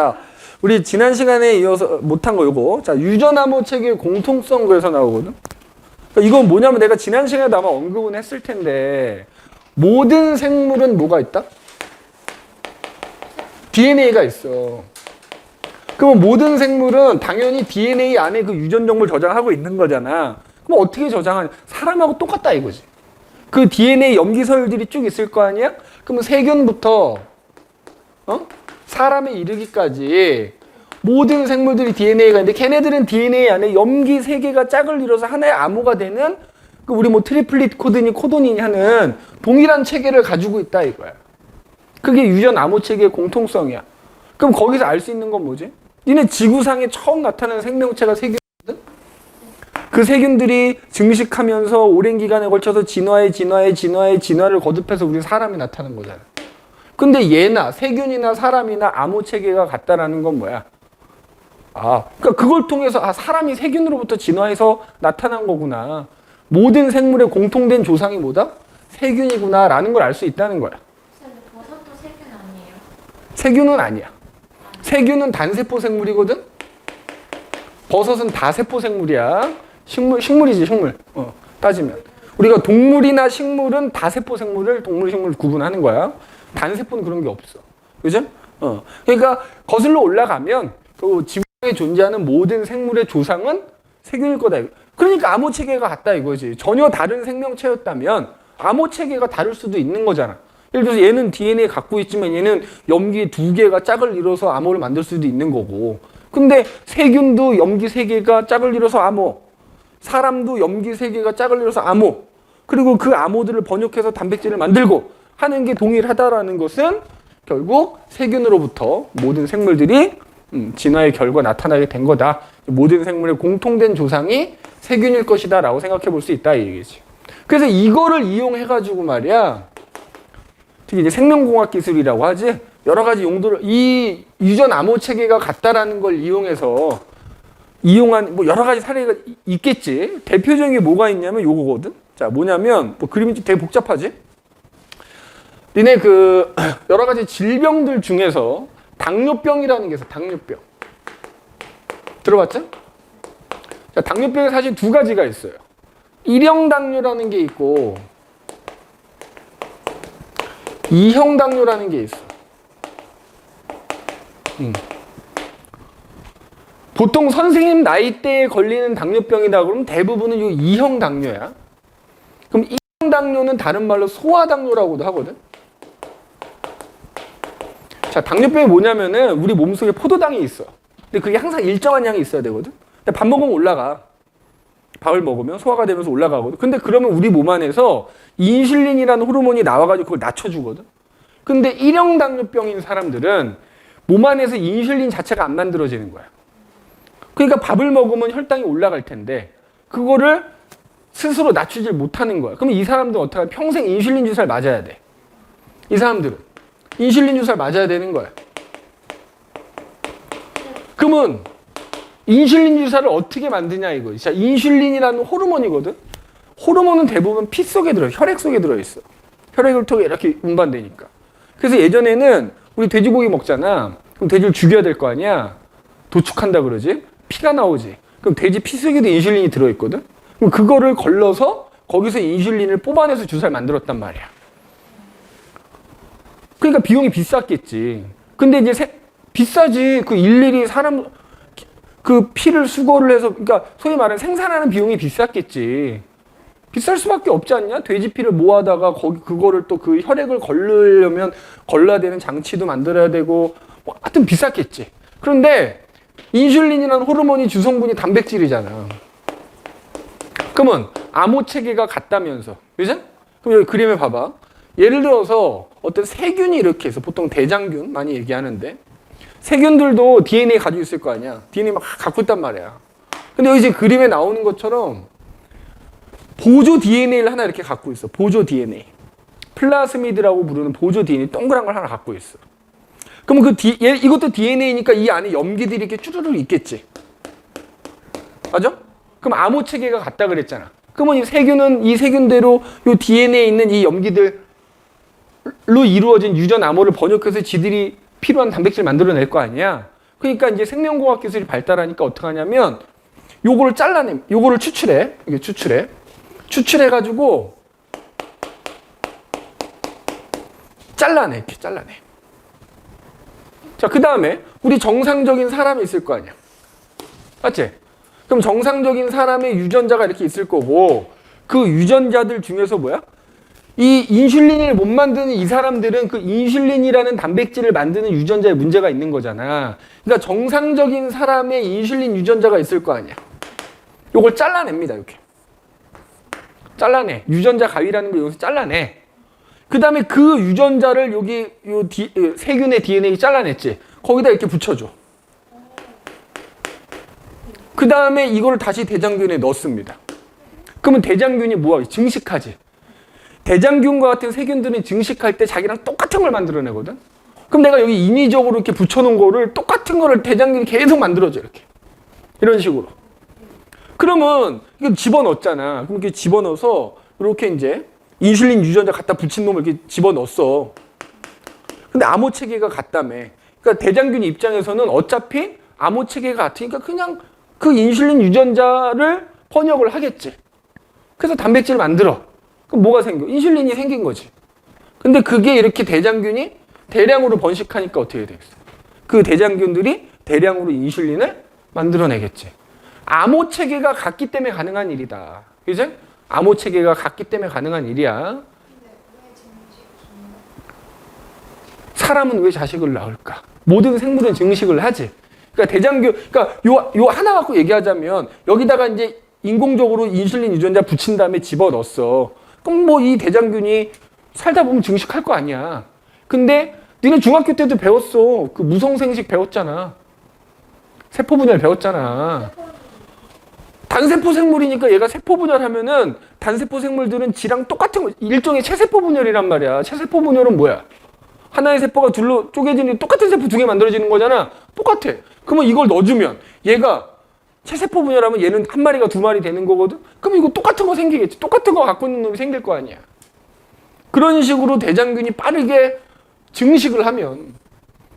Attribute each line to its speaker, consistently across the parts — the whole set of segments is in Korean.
Speaker 1: 자, 우리 지난 시간에 이어서 못한 거 요거. 자, 유전암호 체계의 공통성 그래서 나오거든. 그러니까 이건 뭐냐면 내가 지난 시간에도 아마 언급은 했을 텐데 모든 생물은 뭐가 있다? DNA가 있어. 그럼 모든 생물은 당연히 DNA 안에 그 유전 정보를 저장하고 있는 거잖아. 그럼 어떻게 저장하냐? 사람하고 똑같다 이거지. 그 DNA 염기서열들이 쭉 있을 거 아니야? 그러면 세균부터 사람에 이르기까지 모든 생물들이 DNA가 있는데 걔네들은 DNA 안에 염기 3개가 짝을 이뤄서 하나의 암호가 되는 그 우리 뭐 트리플릿 코드니 코도니니 하는 동일한 체계를 가지고 있다 이거야. 그게 유전 암호 체계의 공통성이야. 그럼 거기서 알 수 있는 건 뭐지? 니네 지구상에 처음 나타나는 생명체가 세균이거든? 그 세균들이 증식하면서 오랜 기간에 걸쳐서 진화를 거듭해서 우리 사람이 나타난 거잖아. 근데 얘나 세균이나 사람이나 암호 체계가 같다라는 건 뭐야? 그러니까 그걸 통해서 사람이 세균으로부터 진화해서 나타난 거구나. 모든 생물의 공통된 조상이 뭐다? 세균이구나라는 걸 알 수 있다는 거야.
Speaker 2: 버섯도 세균 아니에요?
Speaker 1: 세균은 아니야. 세균은 단세포 생물이거든? 버섯은 다세포 생물이야. 식물이지, 식물. 따지면. 우리가 동물이나 식물은 다세포 생물을 동물, 식물을 구분하는 거야. 단세포는 그런 게 없어. 그죠? 그러니까 거슬러 올라가면 그 지구상에 존재하는 모든 생물의 조상은 세균일 거다. 그러니까 암호 체계가 같다 이거지. 전혀 다른 생명체였다면 암호 체계가 다를 수도 있는 거잖아. 예를 들어서 얘는 DNA 갖고 있지만 얘는 염기 2개가 짝을 이뤄서 암호를 만들 수도 있는 거고. 근데 세균도 염기 3개가 짝을 이뤄서 암호, 사람도 염기 3개가 짝을 이뤄서 암호, 그리고 그 암호들을 번역해서 단백질을 만들고 하는 게 동일하다라는 것은 결국 세균으로부터 모든 생물들이 진화의 결과 나타나게 된 거다. 모든 생물의 공통된 조상이 세균일 것이다 라고 생각해 볼 수 있다 이 얘기지. 그래서 이거를 이용해 가지고 말이야, 특히 이제 생명공학 기술이라고 하지, 여러 가지 용도를, 이 유전 암호 체계가 같다라는 걸 이용해서 이용한 뭐 여러 가지 사례가 있겠지. 대표적인 게 뭐가 있냐면 요거거든. 자, 뭐냐면 뭐 그림이 되게 복잡하지. 니네 그 여러 가지 질병들 중에서 당뇨병이라는 게 있어. 당뇨병. 들어봤죠? 자, 당뇨병에 사실 2가지가 있어요. 1형 당뇨라는 게 있고 2형 당뇨라는 게 있어. 보통 선생님 나이대에 걸리는 당뇨병이다 그러면 대부분은 이 2형 당뇨야. 그럼 2형 당뇨는 다른 말로 소아당뇨라고도 하거든. 자, 당뇨병이 뭐냐면은 우리 몸속에 포도당이 있어. 근데 그게 항상 일정한 양이 있어야 되거든. 근데 밥 먹으면 올라가. 밥을 먹으면 소화가 되면서 올라가거든. 근데 그러면 우리 몸 안에서 인슐린이라는 호르몬이 나와가지고 그걸 낮춰주거든. 근데 1형 당뇨병인 사람들은 몸 안에서 인슐린 자체가 안 만들어지는 거야. 그러니까 밥을 먹으면 혈당이 올라갈 텐데 그거를 스스로 낮추질 못하는 거야. 그럼 이 사람들은 어떻게 하면 평생 인슐린 주사를 맞아야 돼. 이 사람들은 인슐린 주사를 맞아야 되는 거야. 그러면 인슐린 주사를 어떻게 만드냐 이거. 자, 인슐린이라는 호르몬이거든. 호르몬은 대부분 피 속에 들어요. 혈액 속에 들어있어. 혈액을 통해 이렇게 운반되니까. 그래서 예전에는 우리 돼지고기 먹잖아. 그럼 돼지를 죽여야 될 거 아니야. 도축한다 그러지. 피가 나오지. 그럼 돼지 피 속에도 인슐린이 들어있거든. 그럼 그거를 걸러서 거기서 인슐린을 뽑아내서 주사를 만들었단 말이야. 그러니까 비용이 비쌌겠지. 근데 이제 비싸지. 그 일일이 사람 그 피를 수거를 해서, 그러니까 소위 말하는 생산하는 비용이 비쌌겠지. 비쌀 수밖에 없지 않냐? 돼지 피를 모아다가 그거를 또 그 혈액을 걸르려면 걸러야 되는 장치도 만들어야 되고, 뭐 하여튼 비쌌겠지. 그런데 인슐린이라는 호르몬이 주성분이 단백질이잖아. 그러면 암호 체계가 같다면서, 그죠? 그럼 여기 그림에 봐봐. 예를 들어서 어떤 세균이 이렇게 해서 보통 대장균 많이 얘기하는데 세균들도 DNA 가지고 있을 거 아니야. DNA 막 갖고 있단 말이야. 근데 여기 이제 그림에 나오는 것처럼 보조 DNA를 하나 이렇게 갖고 있어. 보조 DNA. 플라스미드라고 부르는 보조 DNA 동그란 걸 하나 갖고 있어. 그러면 이것도 DNA니까 이 안에 염기들이 이렇게 쭈르륵 있겠지. 맞아? 그럼 암호 체계가 같다 그랬잖아. 그러면 이 세균대로 이 DNA에 있는 이 염기들로 이루어진 유전 암호를 번역해서 지들이 필요한 단백질 만들어낼 거 아니야. 그러니까 이제 생명공학 기술이 발달하니까 어떻게 하냐면 요거를 요거를 추출해. 이게 추출해가지고 잘라내. 이렇게 잘라내. 자, 그 다음에 우리 정상적인 사람이 있을 거 아니야. 맞지? 그럼 정상적인 사람의 유전자가 이렇게 있을 거고 그 유전자들 중에서 뭐야? 이 인슐린을 못 만드는 이 사람들은 그 인슐린이라는 단백질을 만드는 유전자에 문제가 있는 거잖아. 그러니까 정상적인 사람의 인슐린 유전자가 있을 거 아니야. 요걸 잘라냅니다. 이렇게. 잘라내. 유전자 가위라는 걸 여기서 잘라내. 그 다음에 그 유전자를 여기 세균의 DNA 잘라냈지. 거기다 이렇게 붙여줘. 그 다음에 이걸 다시 대장균에 넣습니다. 그러면 대장균이 뭐야? 증식하지. 대장균과 같은 세균들은 증식할 때 자기랑 똑같은 걸 만들어내거든. 그럼 내가 여기 인위적으로 이렇게 붙여놓은 거를 똑같은 거를 대장균이 계속 만들어줘. 이렇게. 이런 식으로. 그러면 이거 집어넣었잖아. 그럼 이렇게 집어넣어서 이렇게 이제 인슐린 유전자 갖다 붙인 놈을 이렇게 집어넣었어. 근데 암호 체계가 같다며. 그러니까 대장균 입장에서는 어차피 암호 체계가 같으니까 그냥 그 인슐린 유전자를 번역을 하겠지. 그래서 단백질을 만들어. 그럼 뭐가 생겨? 인슐린이 생긴 거지. 근데 그게 이렇게 대장균이 대량으로 번식하니까 어떻게 되겠어? 그 대장균들이 대량으로 인슐린을 만들어내겠지. 암호 체계가 같기 때문에 가능한 일이다. 그지? 암호 체계가 같기 때문에 가능한 일이야. 사람은 왜 자식을 낳을까? 모든 생물은 증식을 하지. 그러니까 대장균, 그러니까 요 하나 갖고 얘기하자면 여기다가 이제 인공적으로 인슐린 유전자 붙인 다음에 집어넣었어. 그럼 뭐 이 대장균이 살다 보면 증식할 거 아니야. 근데 니네 중학교 때도 배웠어. 그 무성생식 배웠잖아. 세포 분열 배웠잖아. 단세포 생물이니까 얘가 세포 분열하면은 단세포 생물들은 지랑 똑같은 거, 일종의 체세포 분열이란 말이야. 체세포 분열은 뭐야? 하나의 세포가 둘로 쪼개지는 똑같은 세포 두 개 만들어지는 거잖아. 똑같아. 그러면 이걸 넣어주면 얘가 체세포 분열하면 얘는 한 마리가 두 마리 되는 거거든? 그럼 이거 똑같은 거 생기겠지. 똑같은 거 갖고 있는 놈이 생길 거 아니야. 그런 식으로 대장균이 빠르게 증식을 하면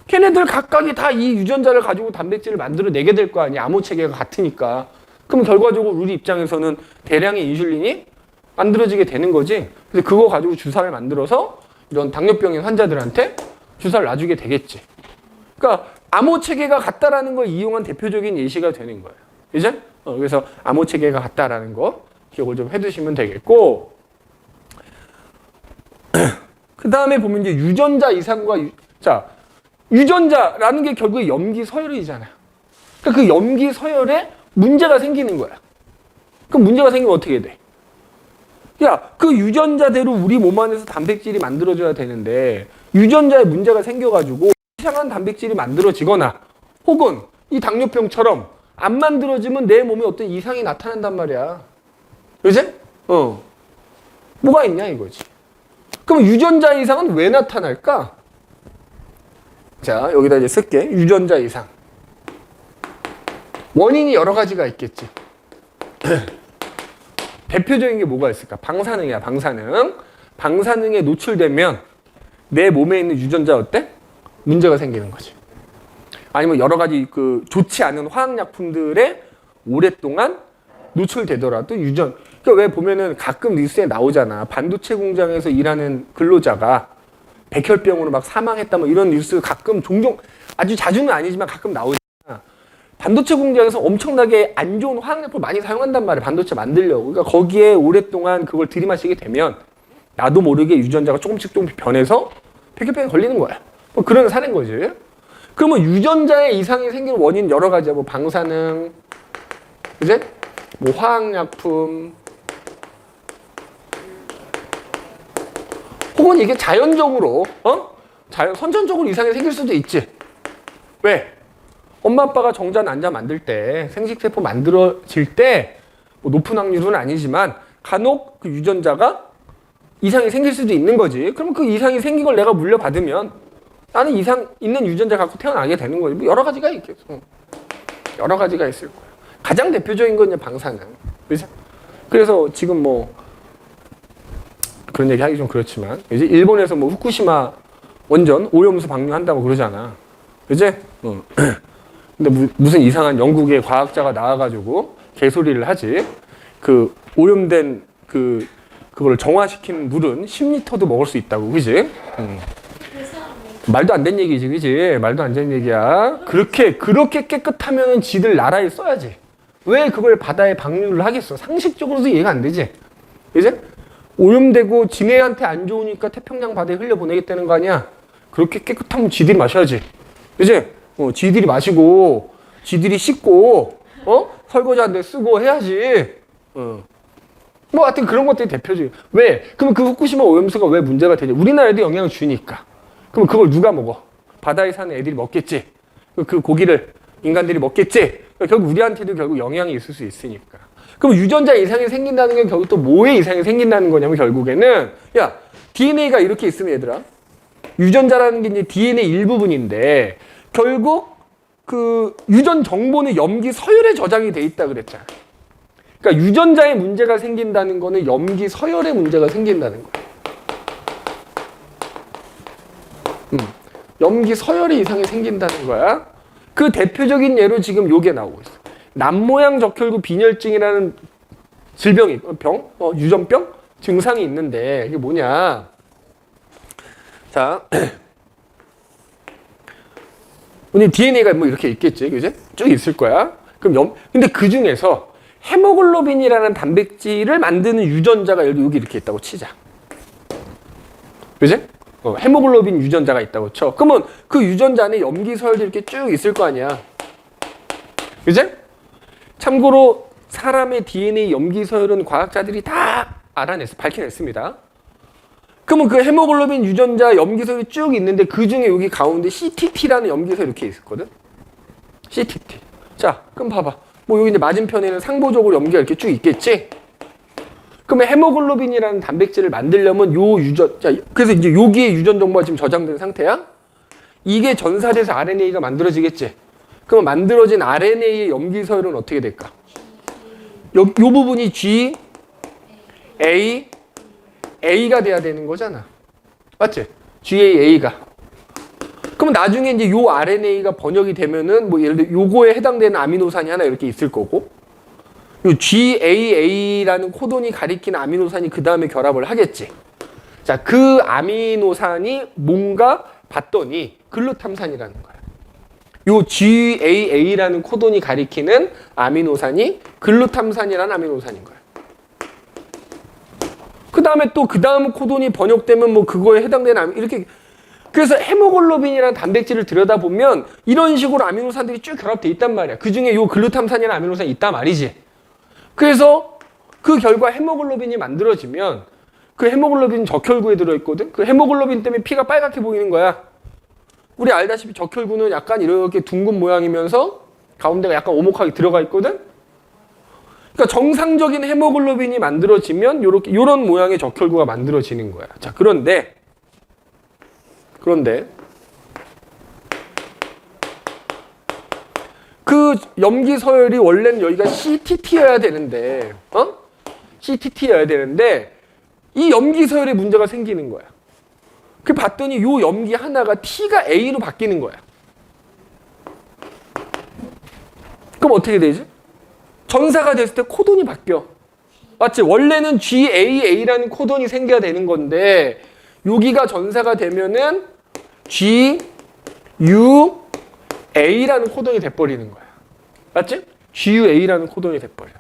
Speaker 1: 걔네들 각각이 다 이 유전자를 가지고 단백질을 만들어내게 될 거 아니야. 암호 체계가 같으니까. 그럼 결과적으로 우리 입장에서는 대량의 인슐린이 만들어지게 되는 거지. 그래서 그거 가지고 주사를 만들어서 이런 당뇨병인 환자들한테 주사를 놔주게 되겠지. 그러니까 암호 체계가 같다라는 걸 이용한 대표적인 예시가 되는 거예요. 이제? 그래서 암호 체계가 같다라는 거 기억을 좀 해두시면 되겠고, 그 다음에 보면 이제 유전자 이상과 유전자라는 게 결국에 염기 서열이잖아요. 그러니까 그 염기 서열에 문제가 생기는 거야. 그럼 문제가 생기면 어떻게 돼? 야, 그 유전자대로 우리 몸 안에서 단백질이 만들어져야 되는데 유전자에 문제가 생겨가지고 이상한 단백질이 만들어지거나 혹은 이 당뇨병처럼 안 만들어지면 내 몸에 어떤 이상이 나타난단 말이야. 그지? 뭐가 있냐 이거지. 그럼 유전자 이상은 왜 나타날까? 자, 여기다 이제 쓸게. 유전자 이상. 원인이 여러 가지가 있겠지. 대표적인 게 뭐가 있을까? 방사능이야, 방사능. 방사능에 노출되면 내 몸에 있는 유전자 어때? 문제가 생기는 거지. 아니면 여러 가지 그 좋지 않은 화학약품들에 오랫동안 노출되더라도 그러니까 왜 보면은 가끔 뉴스에 나오잖아. 반도체 공장에서 일하는 근로자가 백혈병으로 막 사망했다 뭐 이런 뉴스 가끔 종종 아주 자주는 아니지만 가끔 나오잖아. 반도체 공장에서 엄청나게 안 좋은 화학약품을 많이 사용한단 말이야. 반도체 만들려고. 그러니까 거기에 오랫동안 그걸 들이마시게 되면 나도 모르게 유전자가 조금씩 변해서 백혈병에 걸리는 거야. 뭐 그런 사례인 거지. 그러면 유전자에 이상이 생기는 원인 여러 가지야. 뭐 방사능, 그제? 뭐 화학약품, 혹은 이게 자연적으로, 선천적으로 이상이 생길 수도 있지. 왜? 엄마 아빠가 정자 난자 만들 때, 생식세포 만들어질 때, 뭐 높은 확률은 아니지만 간혹 그 유전자가 이상이 생길 수도 있는 거지. 그럼 그 이상이 생긴 걸 내가 물려받으면 나는 이상 있는 유전자 갖고 태어나게 되는 거지. 뭐 여러 가지가 있겠어. 여러 가지가 있을 거야. 가장 대표적인 건 이제 방사능. 그죠? 그래서 지금 뭐 그런 얘기 하기 좀 그렇지만 이제 일본에서 뭐 후쿠시마 원전 오염수 방류한다고 그러잖아. 그지? 근데 무슨 이상한 영국의 과학자가 나와가지고 개소리를 하지. 그 오염된 그걸 정화시킨 물은 10리터도 먹을 수 있다고, 그지?
Speaker 2: 그 사람이
Speaker 1: 말도 안 되는 얘기지, 그지? 말도 안 되는 얘기야. 그렇게 깨끗하면은 지들 나라에 써야지. 왜 그걸 바다에 방류를 하겠어? 상식적으로도 이해가 안 되지, 그지? 오염되고 지네한테 안 좋으니까 태평양 바다에 흘려보내겠다는 거 아니야? 그렇게 깨끗하면 지들이 마셔야지, 그지? 지들이 마시고, 지들이 씻고, 설거지하는데 쓰고 해야지. 뭐 하여튼 그런 것들이 대표적이에요. 왜? 그러면 그 후쿠시마 오염수가 왜 문제가 되냐? 우리나라에도 영향을 주니까. 그럼 그걸 누가 먹어? 바다에 사는 애들이 먹겠지. 그 고기를 인간들이 먹겠지. 결국 우리한테도 결국 영향이 있을 수 있으니까. 그럼 유전자 이상이 생긴다는 게 결국 또 뭐의 이상이 생긴다는 거냐면 결국에는 야, DNA가 이렇게 있으면 얘들아. 유전자라는 게 이제 DNA 일부분인데 결국 그 유전 정보는 염기 서열에 저장이 돼 있다 그랬잖아. 그러니까 유전자에 문제가 생긴다는 거는 염기 서열에 문제가 생긴다는 거야. 염기 서열에 이상이 생긴다는 거야. 그 대표적인 예로 지금 요게 나오고 있어. 남모양 적혈구 빈혈증이라는 질병이 유전병 증상이 있는데 이게 뭐냐? 자, 우리 DNA가 뭐 이렇게 있겠지, 그지? 쭉 있을 거야. 그럼 근데 그 중에서 헤모글로빈이라는 단백질을 만드는 유전자가 여기 이렇게 있다고 치자. 그지? 헤모글로빈 유전자가 있다고 쳐. 그러면 그 유전자 안에 염기 서열도 이렇게 쭉 있을 거 아니야. 그지? 참고로 사람의 DNA 염기 서열은 과학자들이 다 밝혀냈습니다. 그러면 그 헤모글로빈 유전자 염기 서열이 쭉 있는데 그 중에 여기 가운데 CTT라는 염기 서열이 이렇게 있거든. CTT. 자, 그럼 봐봐. 뭐 여기 이제 맞은편에는 상보적으로 염기가 이렇게 쭉 있겠지? 그러면 헤모글로빈이라는 단백질을 만들려면 그래서 이제 여기에 유전 정보가 지금 저장된 상태야? 이게 전사돼서 RNA가 만들어지겠지? 그럼 만들어진 RNA의 염기 서열은 어떻게 될까? 요 부분이 G, A가 돼야 되는 거잖아. 맞지? GAA가. 그럼 나중에 이제 요 RNA가 번역이 되면은 뭐 예를 들어 요거에 해당되는 아미노산이 하나 이렇게 있을 거고 요 GAA라는 코돈이 가리키는 아미노산이 그 다음에 결합을 하겠지. 자, 그 아미노산이 뭔가 봤더니 글루탐산이라는 거야. 요 GAA라는 코돈이 가리키는 아미노산이 글루탐산이라는 아미노산인 거야. 그 다음에 또 그 다음 코돈이 번역되면 뭐 그거에 해당되는 이렇게. 그래서 헤모글로빈이라는 단백질을 들여다보면 이런 식으로 아미노산들이 쭉 결합돼 있단 말이야. 그 중에 요 글루탐산이라는 아미노산이 있단 말이지. 그래서 그 결과 헤모글로빈이 만들어지면 그 헤모글로빈 적혈구에 들어있거든. 그 헤모글로빈 때문에 피가 빨갛게 보이는 거야. 우리 알다시피 적혈구는 약간 이렇게 둥근 모양이면서 가운데가 약간 오목하게 들어가 있거든. 그러니까 정상적인 헤모글로빈이 만들어지면 요런 모양의 적혈구가 만들어지는 거야. 자, 그런데 그 염기 서열이 원래는 여기가 CTT여야 되는데 CTT여야 되는데 이 염기 서열에 문제가 생기는 거야. 그 봤더니 요 염기 하나가 T가 A로 바뀌는 거야. 그럼 어떻게 되지? 전사가 됐을 때 코돈이 바뀌어. 맞지? 원래는 GAA라는 코돈이 생겨야 되는 건데 여기가 전사가 되면은 GUA라는 코돈이 돼버리는 거야. 맞지? GUA라는 코돈이 돼버려.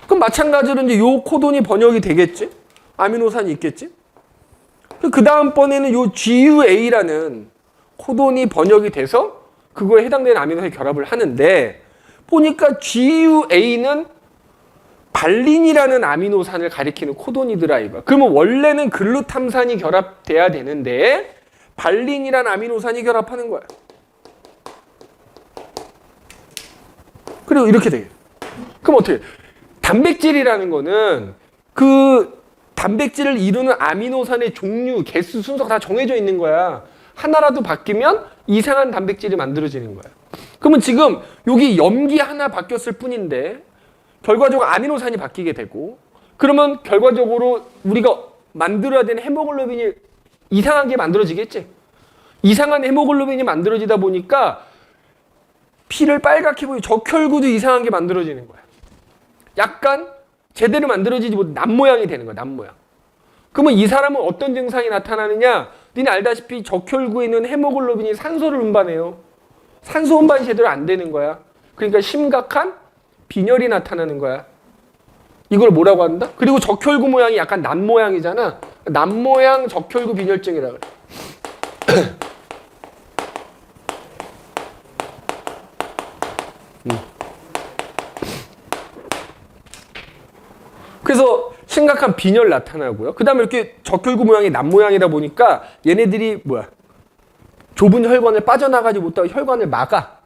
Speaker 1: 그럼 마찬가지로 이제 요 코돈이 번역이 되겠지? 아미노산이 있겠지? 그 다음번에는 요 GUA라는 코돈이 번역이 돼서 그거에 해당되는 아미노산이 결합을 하는데 보니까 GUA는 발린이라는 아미노산을 가리키는 코돈이더라 이거. 그러면 원래는 글루탐산이 결합돼야 되는데 발린이라는 아미노산이 결합하는 거야. 그리고 이렇게 돼. 그럼 어떻게? 단백질이라는 거는 그 단백질을 이루는 아미노산의 종류, 개수, 순서가 다 정해져 있는 거야. 하나라도 바뀌면 이상한 단백질이 만들어지는 거야. 그러면 지금 여기 염기 하나 바뀌었을 뿐인데 결과적으로 아미노산이 바뀌게 되고 그러면 결과적으로 우리가 만들어야 되는 헤모글로빈이 이상하게 만들어지겠지. 이상한 헤모글로빈이 만들어지다 보니까 피를 빨갛게 보이 적혈구도 이상한 게 만들어지는 거야. 약간 제대로 만들어지지 못해 남 모양이 되는 거야. 남 모양. 그러면 이 사람은 어떤 증상이 나타나느냐? 니네 알다시피 적혈구에 있는 헤모글로빈이 산소를 운반해요. 산소 운반이 제대로 안 되는 거야. 그러니까 심각한 빈혈이 나타나는 거야. 이걸 뭐라고 한다? 그리고 적혈구 모양이 약간 남 모양이잖아. 남 모양 적혈구 빈혈증이라 그래. 그래서 심각한 빈혈 나타나고요. 그 다음에 이렇게 적혈구 모양이 남 모양이다 보니까 얘네들이 좁은 혈관을 빠져나가지 못하고 혈관을 막아.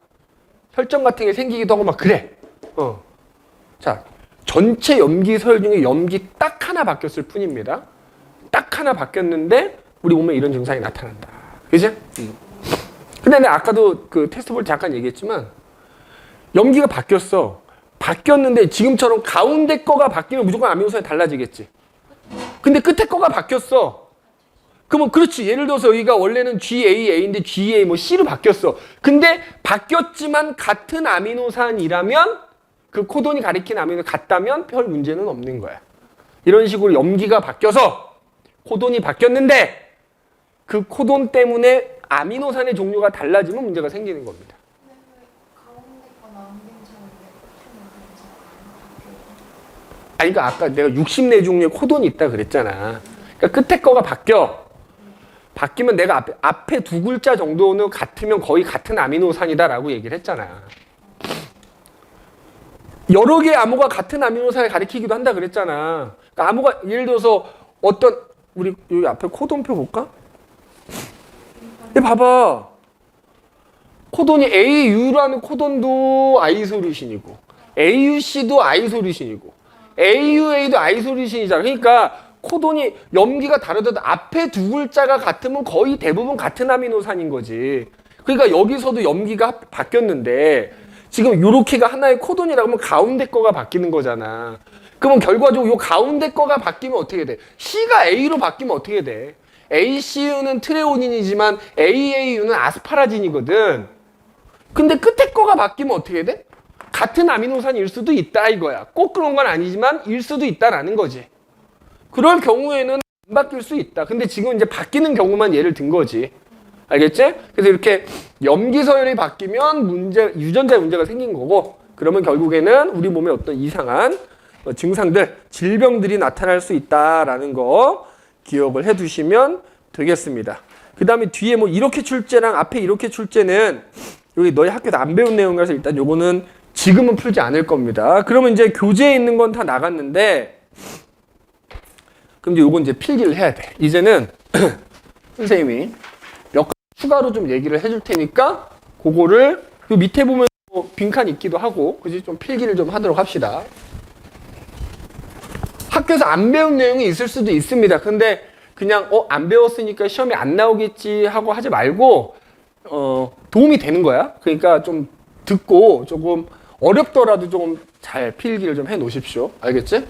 Speaker 1: 혈전 같은 게 생기기도 하고 막 그래. 자, 전체 염기서열 중에 염기 딱 하나 바뀌었을 뿐입니다. 딱 하나 바뀌었는데 우리 몸에 이런 증상이 나타난다. 그지? 근데 내가 아까도 그 테스트볼 잠깐 얘기했지만 염기가 바뀌었어. 바뀌었는데 지금처럼 가운데 거가 바뀌면 무조건 아미노산이 달라지겠지. 근데 끝에 거가 바뀌었어. 그러면 그렇지. 예를 들어서 여기가 원래는 GAA인데 GA 뭐 C로 바뀌었어. 근데 바뀌었지만 같은 아미노산이라면 그 코돈이 가리킨 아미노산 같다면 별 문제는 없는 거야. 이런 식으로 염기가 바뀌어서 코돈이 바뀌었는데 그 코돈 때문에 아미노산의 종류가 달라지면 문제가 생기는 겁니다. 아니, 그러니까 아까 내가 64종류의 코돈이 있다 그랬잖아. 그러니까 끝에 거가 바뀌면 내가 앞에 두 글자 정도는 같으면 거의 같은 아미노산이다라고 얘기를 했잖아. 여러 개의 암호가 같은 아미노산을 가리키기도 한다 그랬잖아. 그러니까 암호가 예를 들어서 어떤 우리 여기 앞에 코돈표 볼까? 얘 봐봐. 코돈이 AU라는 코돈도 아이소류신이고 AUC도 아이소류신이고 AUA도 아이소류신이잖아. 그러니까 코돈이 염기가 다르더라도 앞에 두 글자가 같으면 거의 대부분 같은 아미노산인 거지. 그러니까 여기서도 염기가 바뀌었는데 지금 요렇게가 하나의 코돈이라고 하면 가운데 거가 바뀌는 거잖아. 그러면 결과적으로 요 가운데 거가 바뀌면 어떻게 돼? C가 A로 바뀌면 어떻게 돼? ACU는 트레오닌이지만 AAU는 아스파라진이거든. 근데 끝에 거가 바뀌면 어떻게 돼? 같은 아미노산일 수도 있다 이거야. 꼭 그런 건 아니지만 일 수도 있다라는 거지. 그럴 경우에는 안 바뀔 수 있다. 근데 지금 이제 바뀌는 경우만 예를 든 거지. 알겠지? 그래서 이렇게 염기서열이 바뀌면 유전자에 문제가 생긴 거고, 그러면 결국에는 우리 몸에 어떤 이상한 증상들, 질병들이 나타날 수 있다라는 거 기억을 해 두시면 되겠습니다. 그 다음에 뒤에 뭐 이렇게 출제랑 앞에 이렇게 출제는 여기 너희 학교에서 안 배운 내용이라서 일단 요거는 지금은 풀지 않을 겁니다. 그러면 이제 교재에 있는 건 다 나갔는데, 그럼 이제 요건 이제 필기를 해야 돼. 이제는 선생님이 몇 가지 추가로 좀 얘기를 해줄 테니까 그거를 요 밑에 보면 뭐 빈칸 있기도 하고, 그지? 좀 필기를 좀 하도록 합시다. 학교에서 안 배운 내용이 있을 수도 있습니다. 근데 그냥 안 배웠으니까 시험에 안 나오겠지 하고 하지 말고 도움이 되는 거야. 그러니까 좀 듣고 조금 어렵더라도 조금 잘 필기를 좀 해 놓으십시오. 알겠지?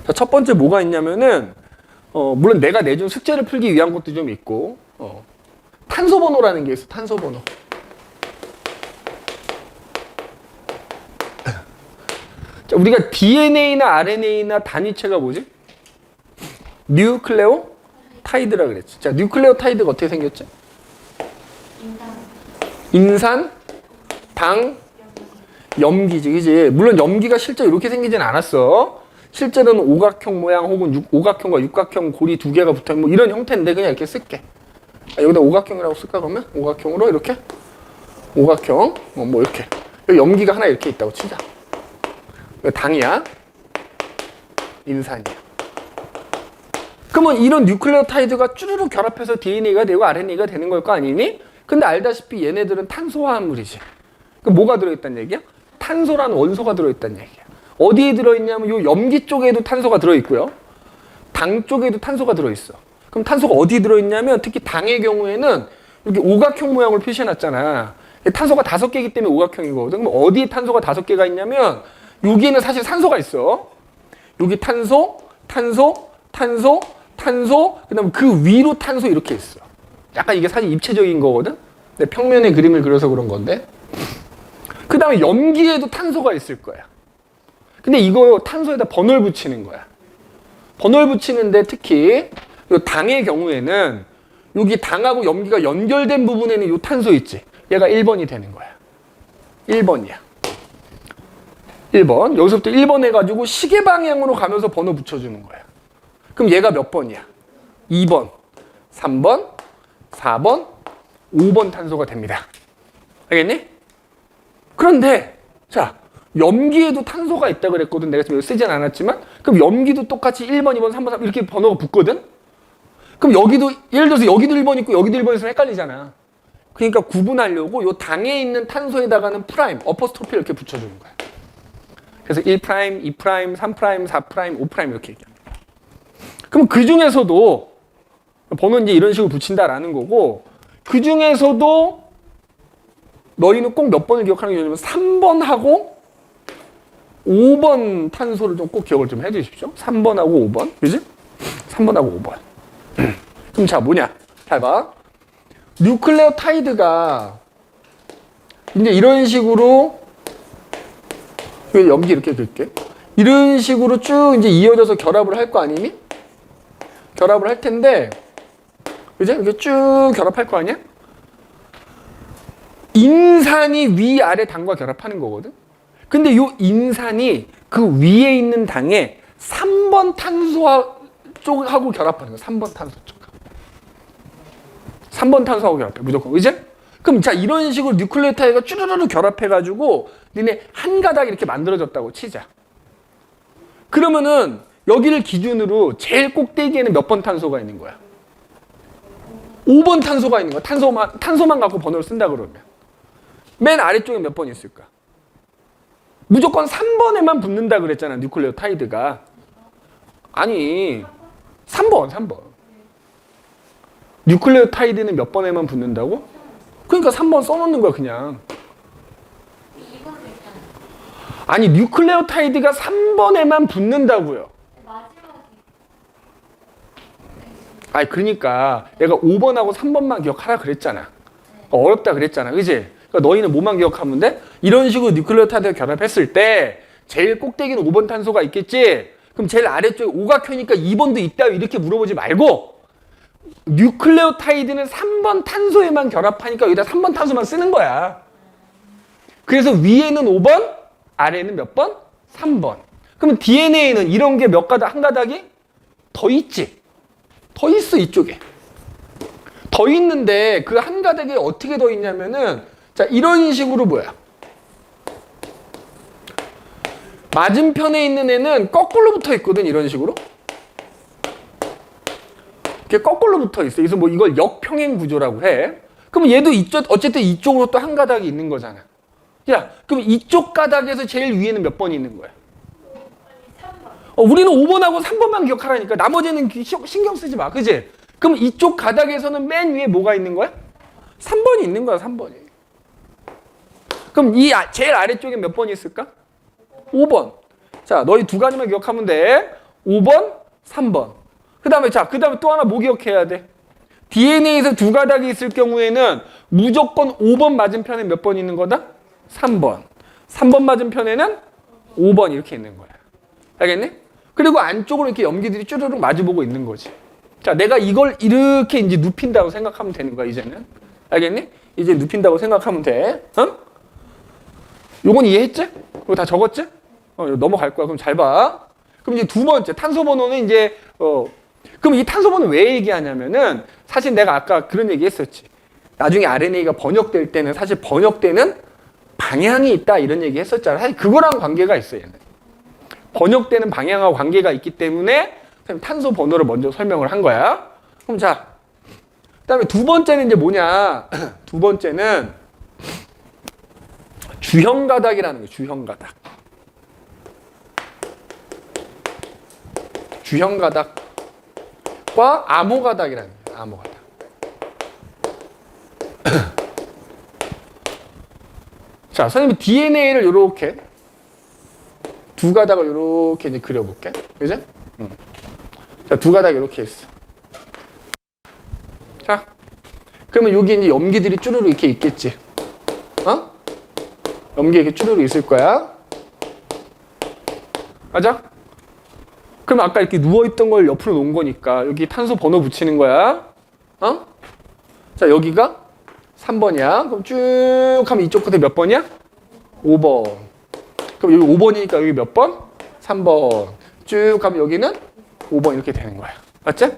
Speaker 1: 자, 첫 번째 뭐가 있냐면은 물론 내가 내준 숙제를 풀기 위한 것도 좀 있고 탄소 번호라는 게 있어. 탄소 번호. 자, 우리가 DNA나 RNA나 단위체가 뭐지? 뉴클레오타이드라 그랬지. 자, 뉴클레오타이드가 어떻게 생겼지? 인산, 당, 염기지, 그지? 물론 염기가 실제 이렇게 생기진 않았어. 실제로는 오각형 모양 혹은 오각형과 육각형 고리 두 개가 붙어 뭐 이런 형태인데 그냥 이렇게 쓸게. 여기다 오각형이라고 쓸까 그러면? 오각형으로 이렇게? 오각형, 뭐 이렇게. 여기 염기가 하나 이렇게 있다고 치자. 당이야, 인산이야. 그러면 이런 뉴클레오타이드가 쭈르륵 결합해서 DNA가 되고 RNA가 되는 걸 거 아니니? 근데 알다시피 얘네들은 탄소화합물이지. 그럼 뭐가 들어있다는 얘기야? 탄소라는 원소가 들어있다는 얘기야. 어디에 들어있냐면 요 염기 쪽에도 탄소가 들어있고요. 당 쪽에도 탄소가 들어있어. 그럼 탄소가 어디 들어있냐면 특히 당의 경우에는 이렇게 오각형 모양을 표시해놨잖아. 탄소가 5개이기 때문에 오각형이거든. 그럼 어디에 탄소가 5개가 있냐면 여기에는 사실 산소가 있어. 여기 탄소, 탄소, 탄소, 탄소, 그 다음에 그 위로 탄소 이렇게 있어. 약간 이게 사실 입체적인 거거든. 내 평면의 그림을 그려서 그런 건데. 그 다음에 염기에도 탄소가 있을 거야. 근데 이거 탄소에다 번호를 붙이는 거야. 번호를 붙이는데 특히 이 당의 경우에는 여기 당하고 염기가 연결된 부분에는 이 탄소 있지. 얘가 1번이 되는 거야. 1번이야. 1번. 여기서부터 1번 해가지고 시계 방향으로 가면서 번호 붙여주는 거야. 그럼 얘가 몇 번이야? 2번, 3번, 4번, 5번 탄소가 됩니다. 알겠니? 그런데 자, 염기에도 탄소가 있다 그랬거든. 내가 지금 여기 쓰진 않았지만 그럼 염기도 똑같이 1번, 2번, 3번, 4번 이렇게 번호가 붙거든. 그럼 여기도 예를 들어서 여기도 1번 있고 여기도 1번 있으면 헷갈리잖아. 그러니까 구분하려고 요 당에 있는 탄소에다가는 프라임, 어퍼스토피 이렇게 붙여주는 거야. 그래서 1', 2', 3', 4', 5' 이렇게 얘기합니다. 그럼 그 중에서도 번호는 이제 이런 식으로 붙인다라는 거고 그 중에서도 너희는 꼭 몇 번을 기억하는 게 좋냐면 3번하고 5번 탄소를 좀 꼭 기억을 좀 해주십시오. 3번하고 5번. 그지? 3번하고 5번. 그럼 자, 뭐냐? 잘 봐. 뉴클레오타이드가 이제 이런 식으로 염기 이렇게 그릴게. 이런 식으로 쭉 이제 이어져서 결합을 할 거 아니니? 결합을 할 텐데, 그죠? 이렇게 쭉 결합할 거 아니야? 인산이 위아래 당과 결합하는 거거든? 근데 요 인산이 그 위에 있는 당에 3번 탄소 쪽하고 결합하는 거야. 3번 탄소 쪽. 3번 탄소하고 결합해. 무조건. 그죠? 그럼 자, 이런 식으로 뉴클레오타이드가 쭈르르르 결합해가지고 니네 한 가닥 이렇게 만들어졌다고 치자. 그러면은 여기를 기준으로 제일 꼭대기에는 몇 번 탄소가 있는 거야? 5번 탄소가 있는 거야. 탄소만 갖고 번호를 쓴다 그러면. 맨 아래쪽에 몇 번 있을까? 무조건 3번에만 붙는다 그랬잖아. 뉴클레오타이드가. 아니 3번. 뉴클레오타이드는 몇 번에만 붙는다고? 그러니까 3번 써놓는 거야 그냥. 아니 뉴클레오타이드가 3번에만 붙는다고요. 아니 그러니까 내가 5번하고 3번만 기억하라 그랬잖아. 어렵다 그랬잖아. 그지? 그러니까 너희는 뭐만 기억하면 돼? 이런 식으로 뉴클레오타이드가 결합했을 때 제일 꼭대기는 5번 탄소가 있겠지? 그럼 제일 아래쪽에 오각형이니까 2번도 있다 이렇게 물어보지 말고 뉴클레오타이드는 3번 탄소에만 결합하니까 여기다 3번 탄소만 쓰는 거야. 그래서 위에는 5번, 아래는 몇 번? 3번. 그러면 DNA는 이런 게 몇 가닥, 한 가닥이 더 있지? 더 있어, 이쪽에. 더 있는데 그 한 가닥에 어떻게 더 있냐면은 자, 이런 식으로 뭐야? 맞은편에 있는 애는 거꾸로 붙어 있거든, 이런 식으로. 이렇게 거꾸로 붙어 있어. 그래서 뭐 이걸 역평행 구조라고 해. 그럼 얘도 어쨌든 이쪽으로 또 한 가닥이 있는 거잖아. 야, 그럼 이쪽 가닥에서 제일 위에는 몇 번이 있는 거야? 우리는 5번하고 3번만 기억하라니까. 나머지는 신경 쓰지 마. 그지? 그럼 이쪽 가닥에서는 맨 위에 뭐가 있는 거야? 3번이 있는 거야, 3번이. 그럼 이 제일 아래쪽에 몇 번이 있을까? 5번. 자, 너희 두 가지만 기억하면 돼. 5번, 3번. 그 다음에 또 하나 뭐 기억해야 돼? DNA에서 두 가닥이 있을 경우에는 무조건 5번 맞은편에 몇 번 있는 거다? 3번. 3번 맞은편에는 5번 이렇게 있는 거야. 알겠니? 그리고 안쪽으로 이렇게 염기들이 쭈르륵 마주보고 있는 거지. 자, 내가 이걸 이렇게 이제 눕힌다고 생각하면 되는 거야, 이제는. 알겠니? 이제 눕힌다고 생각하면 돼. 어? 요건 이해했지? 이거 다 적었지? 넘어갈 거야. 그럼 잘 봐. 그럼 이제 두 번째, 탄소 번호는 이제, 그럼 이 탄소 번호 왜 얘기하냐면은, 사실 내가 아까 그런 얘기 했었지. 나중에 RNA가 번역될 때는 사실 번역되는 방향이 있다, 이런 얘기 했었잖아. 사실 그거랑 관계가 있어, 얘는. 번역되는 방향하고 관계가 있기 때문에 탄소 번호를 먼저 설명을 한 거야. 그럼 자, 그 다음에 두 번째는 이제 뭐냐. 두 번째는 주형가닥이라는 거예요. 주형가닥. 주형가닥과 암호가닥이라는 거예요. 암호가닥. 자, 선생님이 DNA를 이렇게 두 가닥을 이렇게 이제 그려볼게. 그죠? 자, 두 가닥 이렇게 있어. 자, 그러면 여기 이제 염기들이 쭈루루 이렇게 있겠지. 어? 염기 이렇게 쭈루루 있을 거야. 맞아? 그럼 아까 이렇게 누워있던 걸 옆으로 놓은 거니까 여기 탄소 번호 붙이는 거야. 어? 자, 여기가 3번이야. 그럼 쭉 하면 이쪽 끝에 몇 번이야? 5번. 그럼 여기 5번이니까 여기 몇 번? 3번. 쭉 하면 여기는 5번 이렇게 되는 거야. 맞지?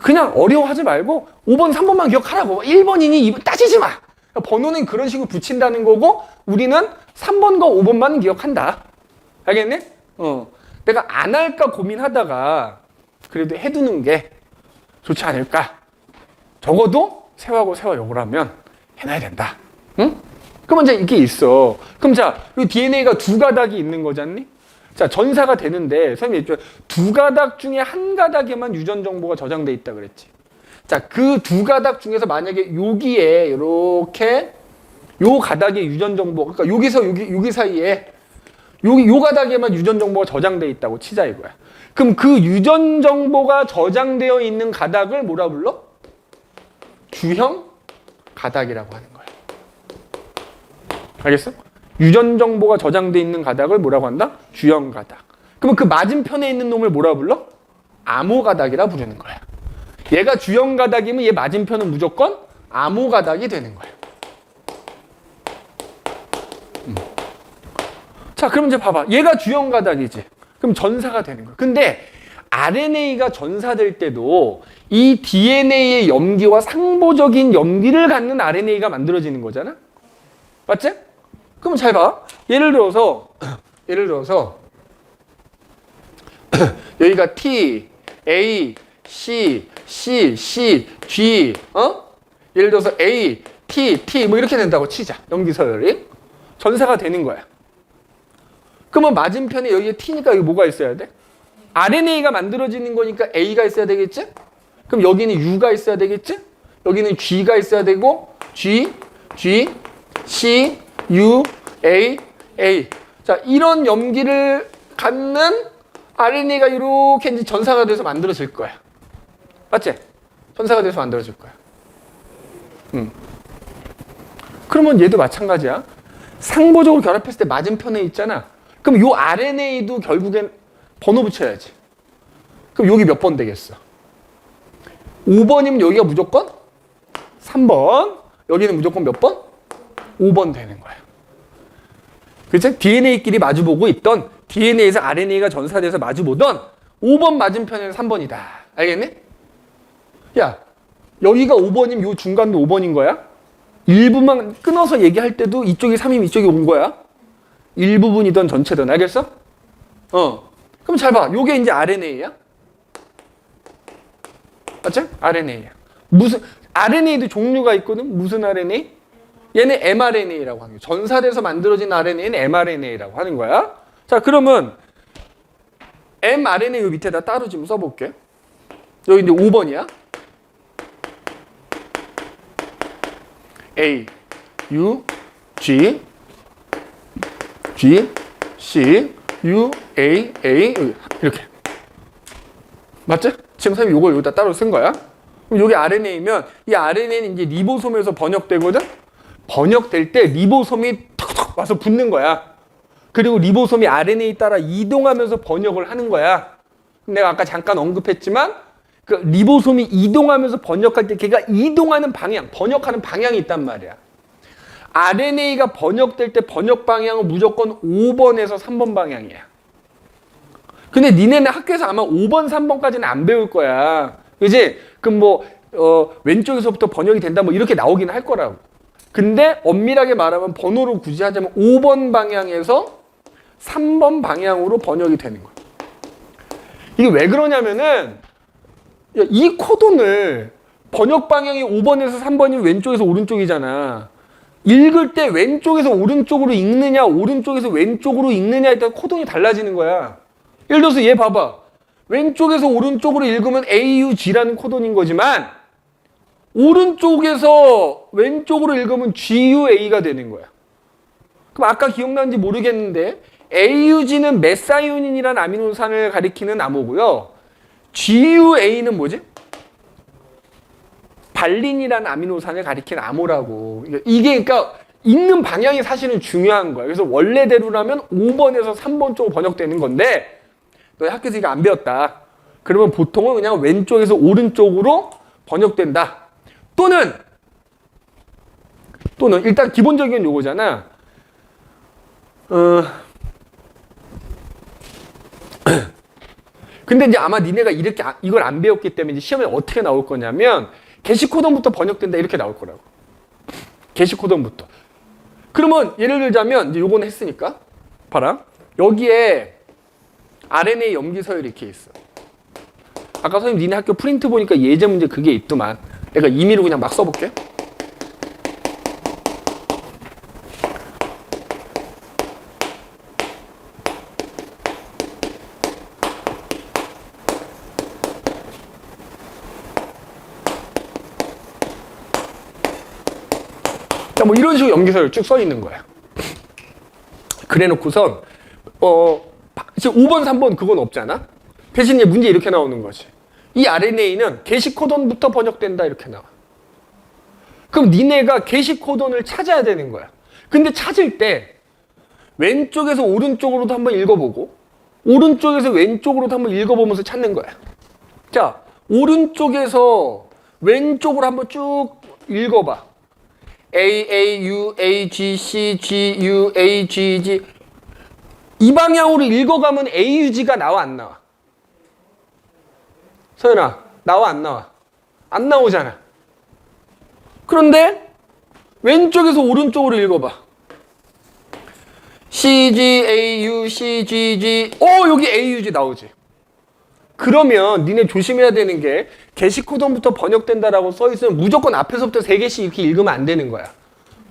Speaker 1: 그냥 어려워하지 말고 5번, 3번만 기억하라고. 1번이니 2번 따지지 마. 번호는 그런 식으로 붙인다는 거고 우리는 3번과 5번만 기억한다. 알겠니? 내가 안 할까 고민하다가 그래도 해두는 게 좋지 않을까. 적어도 세하고 세와 요거라면 해놔야 된다. 응? 그러면 이제 이게 있어. 그럼 자, 이 DNA가 두 가닥이 있는 거잖니? 자, 전사가 되는데 선생님이 두 가닥 중에 한 가닥에만 유전 정보가 저장돼 있다 그랬지. 자, 그 두 가닥 중에서 만약에 여기에 이렇게 요 가닥에 유전 정보, 그러니까 여기서 여기 사이에 요 가닥에만 유전 정보가 저장돼 있다고 치자 이거야. 그럼 그 유전 정보가 저장되어 있는 가닥을 뭐라 불러? 주형 가닥이라고 하는 거야. 알겠어? 유전 정보가 저장돼 있는 가닥을 뭐라고 한다? 주형 가닥. 그러면 그 맞은편에 있는 놈을 뭐라 불러? 암호 가닥이라 부르는 거야. 얘가 주형 가닥이면 얘 맞은편은 무조건 암호 가닥이 되는 거야. 자, 그럼 이제 봐봐. 얘가 주형 가닥이지. 그럼 전사가 되는 거야. 근데 RNA가 전사될 때도 이 DNA의 염기와 상보적인 염기를 갖는 RNA가 만들어지는 거잖아? 맞지? 그럼 잘 봐. 예를 들어서 여기가 T, A, C, C, C, G, 예를 들어서 A, T 뭐 이렇게 된다고 치자. 염기 서열이. 전사가 되는 거야. 그러면 맞은편에 여기에 T니까 여기 뭐가 있어야 돼? RNA가 만들어지는 거니까 A가 있어야 되겠지? 그럼 여기는 U가 있어야 되겠지? 여기는 G가 있어야 되고 G, C, U, A. 자, 이런 염기를 갖는 RNA가 이렇게 이제 전사가 돼서 만들어질 거야. 맞지? 전사가 돼서 만들어질 거야. 그러면 얘도 마찬가지야. 상보적으로 결합했을 때 맞은편에 있잖아. 그럼 요 RNA도 결국엔 번호 붙여야지. 그럼 여기 몇 번 되겠어? 5번이면 여기가 무조건 3번. 여기는 무조건 몇 번? 5번 되는 거야. 그치? DNA끼리 마주보고 있던 DNA에서 RNA가 전사돼서 마주보던 5번 맞은편에는 3번이다. 알겠니? 야, 여기가 5번이면 요 중간도 5번인 거야? 일부만 끊어서 얘기할 때도 이쪽이 3이면 이쪽이 온 거야. 일부분이든 전체든. 알겠어? 그럼 잘 봐. 요게 이제 RNA야? 맞지? RNA야. RNA도 종류가 있거든? 무슨 RNA? 얘는 mRNA라고 하는 거야. 전사돼서 만들어진 RNA는 mRNA라고 하는 거야. 자, 그러면 mRNA 요 밑에다 따로 좀 써볼게. 여기 이제 5번이야. A, U, G, C, U, A 이렇게. 맞지? 지금 선생님이 요걸 여기다 따로 쓴 거야. 그럼 여기 RNA면 이 RNA는 이제 리보솜에서 번역되거든? 번역될 때 리보솜이 턱턱 와서 붙는 거야. 그리고 리보솜이 RNA 따라 이동하면서 번역을 하는 거야. 내가 아까 잠깐 언급했지만 그 리보솜이 이동하면서 번역할 때 걔가 이동하는 방향, 번역하는 방향이 있단 말이야. RNA가 번역될 때 번역 방향은 무조건 5번에서 3번 방향이야. 근데 니네는 학교에서 아마 5번, 3번까지는 안 배울 거야. 그지? 그럼 뭐 왼쪽에서부터 번역이 된다 뭐 이렇게 나오긴 할 거라고. 근데 엄밀하게 말하면 번호로 굳이 하자면 5번 방향에서 3번 방향으로 번역이 되는 거야. 이게 왜 그러냐면은 이 코돈을 번역 방향이 5번에서 3번이면 왼쪽에서 오른쪽이잖아. 읽을 때 왼쪽에서 오른쪽으로 읽느냐 오른쪽에서 왼쪽으로 읽느냐에 따라 코돈이 달라지는 거야. 예를 들어서 얘 봐봐. 왼쪽에서 오른쪽으로 읽으면 AUG라는 코돈인 거지만 오른쪽에서 왼쪽으로 읽으면 GUA가 되는 거야. 그럼 아까 기억나는지 모르겠는데 AUG는 메사이오닌이라는 아미노산을 가리키는 암호고요. GUA는 뭐지? 발린이라는 아미노산을 가리킨 암호라고. 이게 그러니까 읽는 방향이 사실은 중요한 거야. 그래서 원래대로라면 5번에서 3번 쪽으로 번역되는 건데 너희 학교에서 이거 안 배웠다. 그러면 보통은 그냥 왼쪽에서 오른쪽으로 번역된다. 또는 일단 기본적인 요거잖아. 근데 이제 아마 니네가 이걸 안 배웠기 때문에 이제 시험에 어떻게 나올 거냐면 게시코던부터 번역된다 이렇게 나올 거라고. 게시코던부터. 그러면 예를 들자면 이제 요거는 했으니까 봐라. 여기에 RNA 염기 서열이 이렇게 있어. 아까 선생님 니네 학교 프린트 보니까 예제 문제 그게 있더만. 내가 임의로 그냥 막 써볼게. 자, 뭐 이런 식으로 염기서열 쭉 써 있는 거야. 그래 놓고선 지금 5번, 3번 그건 없잖아. 대신 이제 문제 이렇게 나오는 거지. 이 RNA는 게시코돈부터 번역된다 이렇게 나와. 그럼 니네가 게시코돈을 찾아야 되는 거야. 근데 찾을 때 왼쪽에서 오른쪽으로도 한번 읽어보고 오른쪽에서 왼쪽으로도 한번 읽어보면서 찾는 거야. 자, 오른쪽에서 왼쪽으로 한번 쭉 읽어봐. A, A, U, A, G, C, G, U, A, G, G. 이 방향으로 읽어가면 AUG가 나와, 안 나와? 서연아, 나와, 안 나와? 안 나오잖아. 그런데 왼쪽에서 오른쪽으로 읽어봐. C, G, A, U, C, G, G. 여기 AUG 나오지. 그러면 니네 조심해야 되는 게 게시코돈부터 번역된다라고 써있으면 무조건 앞에서부터 3개씩 이렇게 읽으면 안 되는 거야.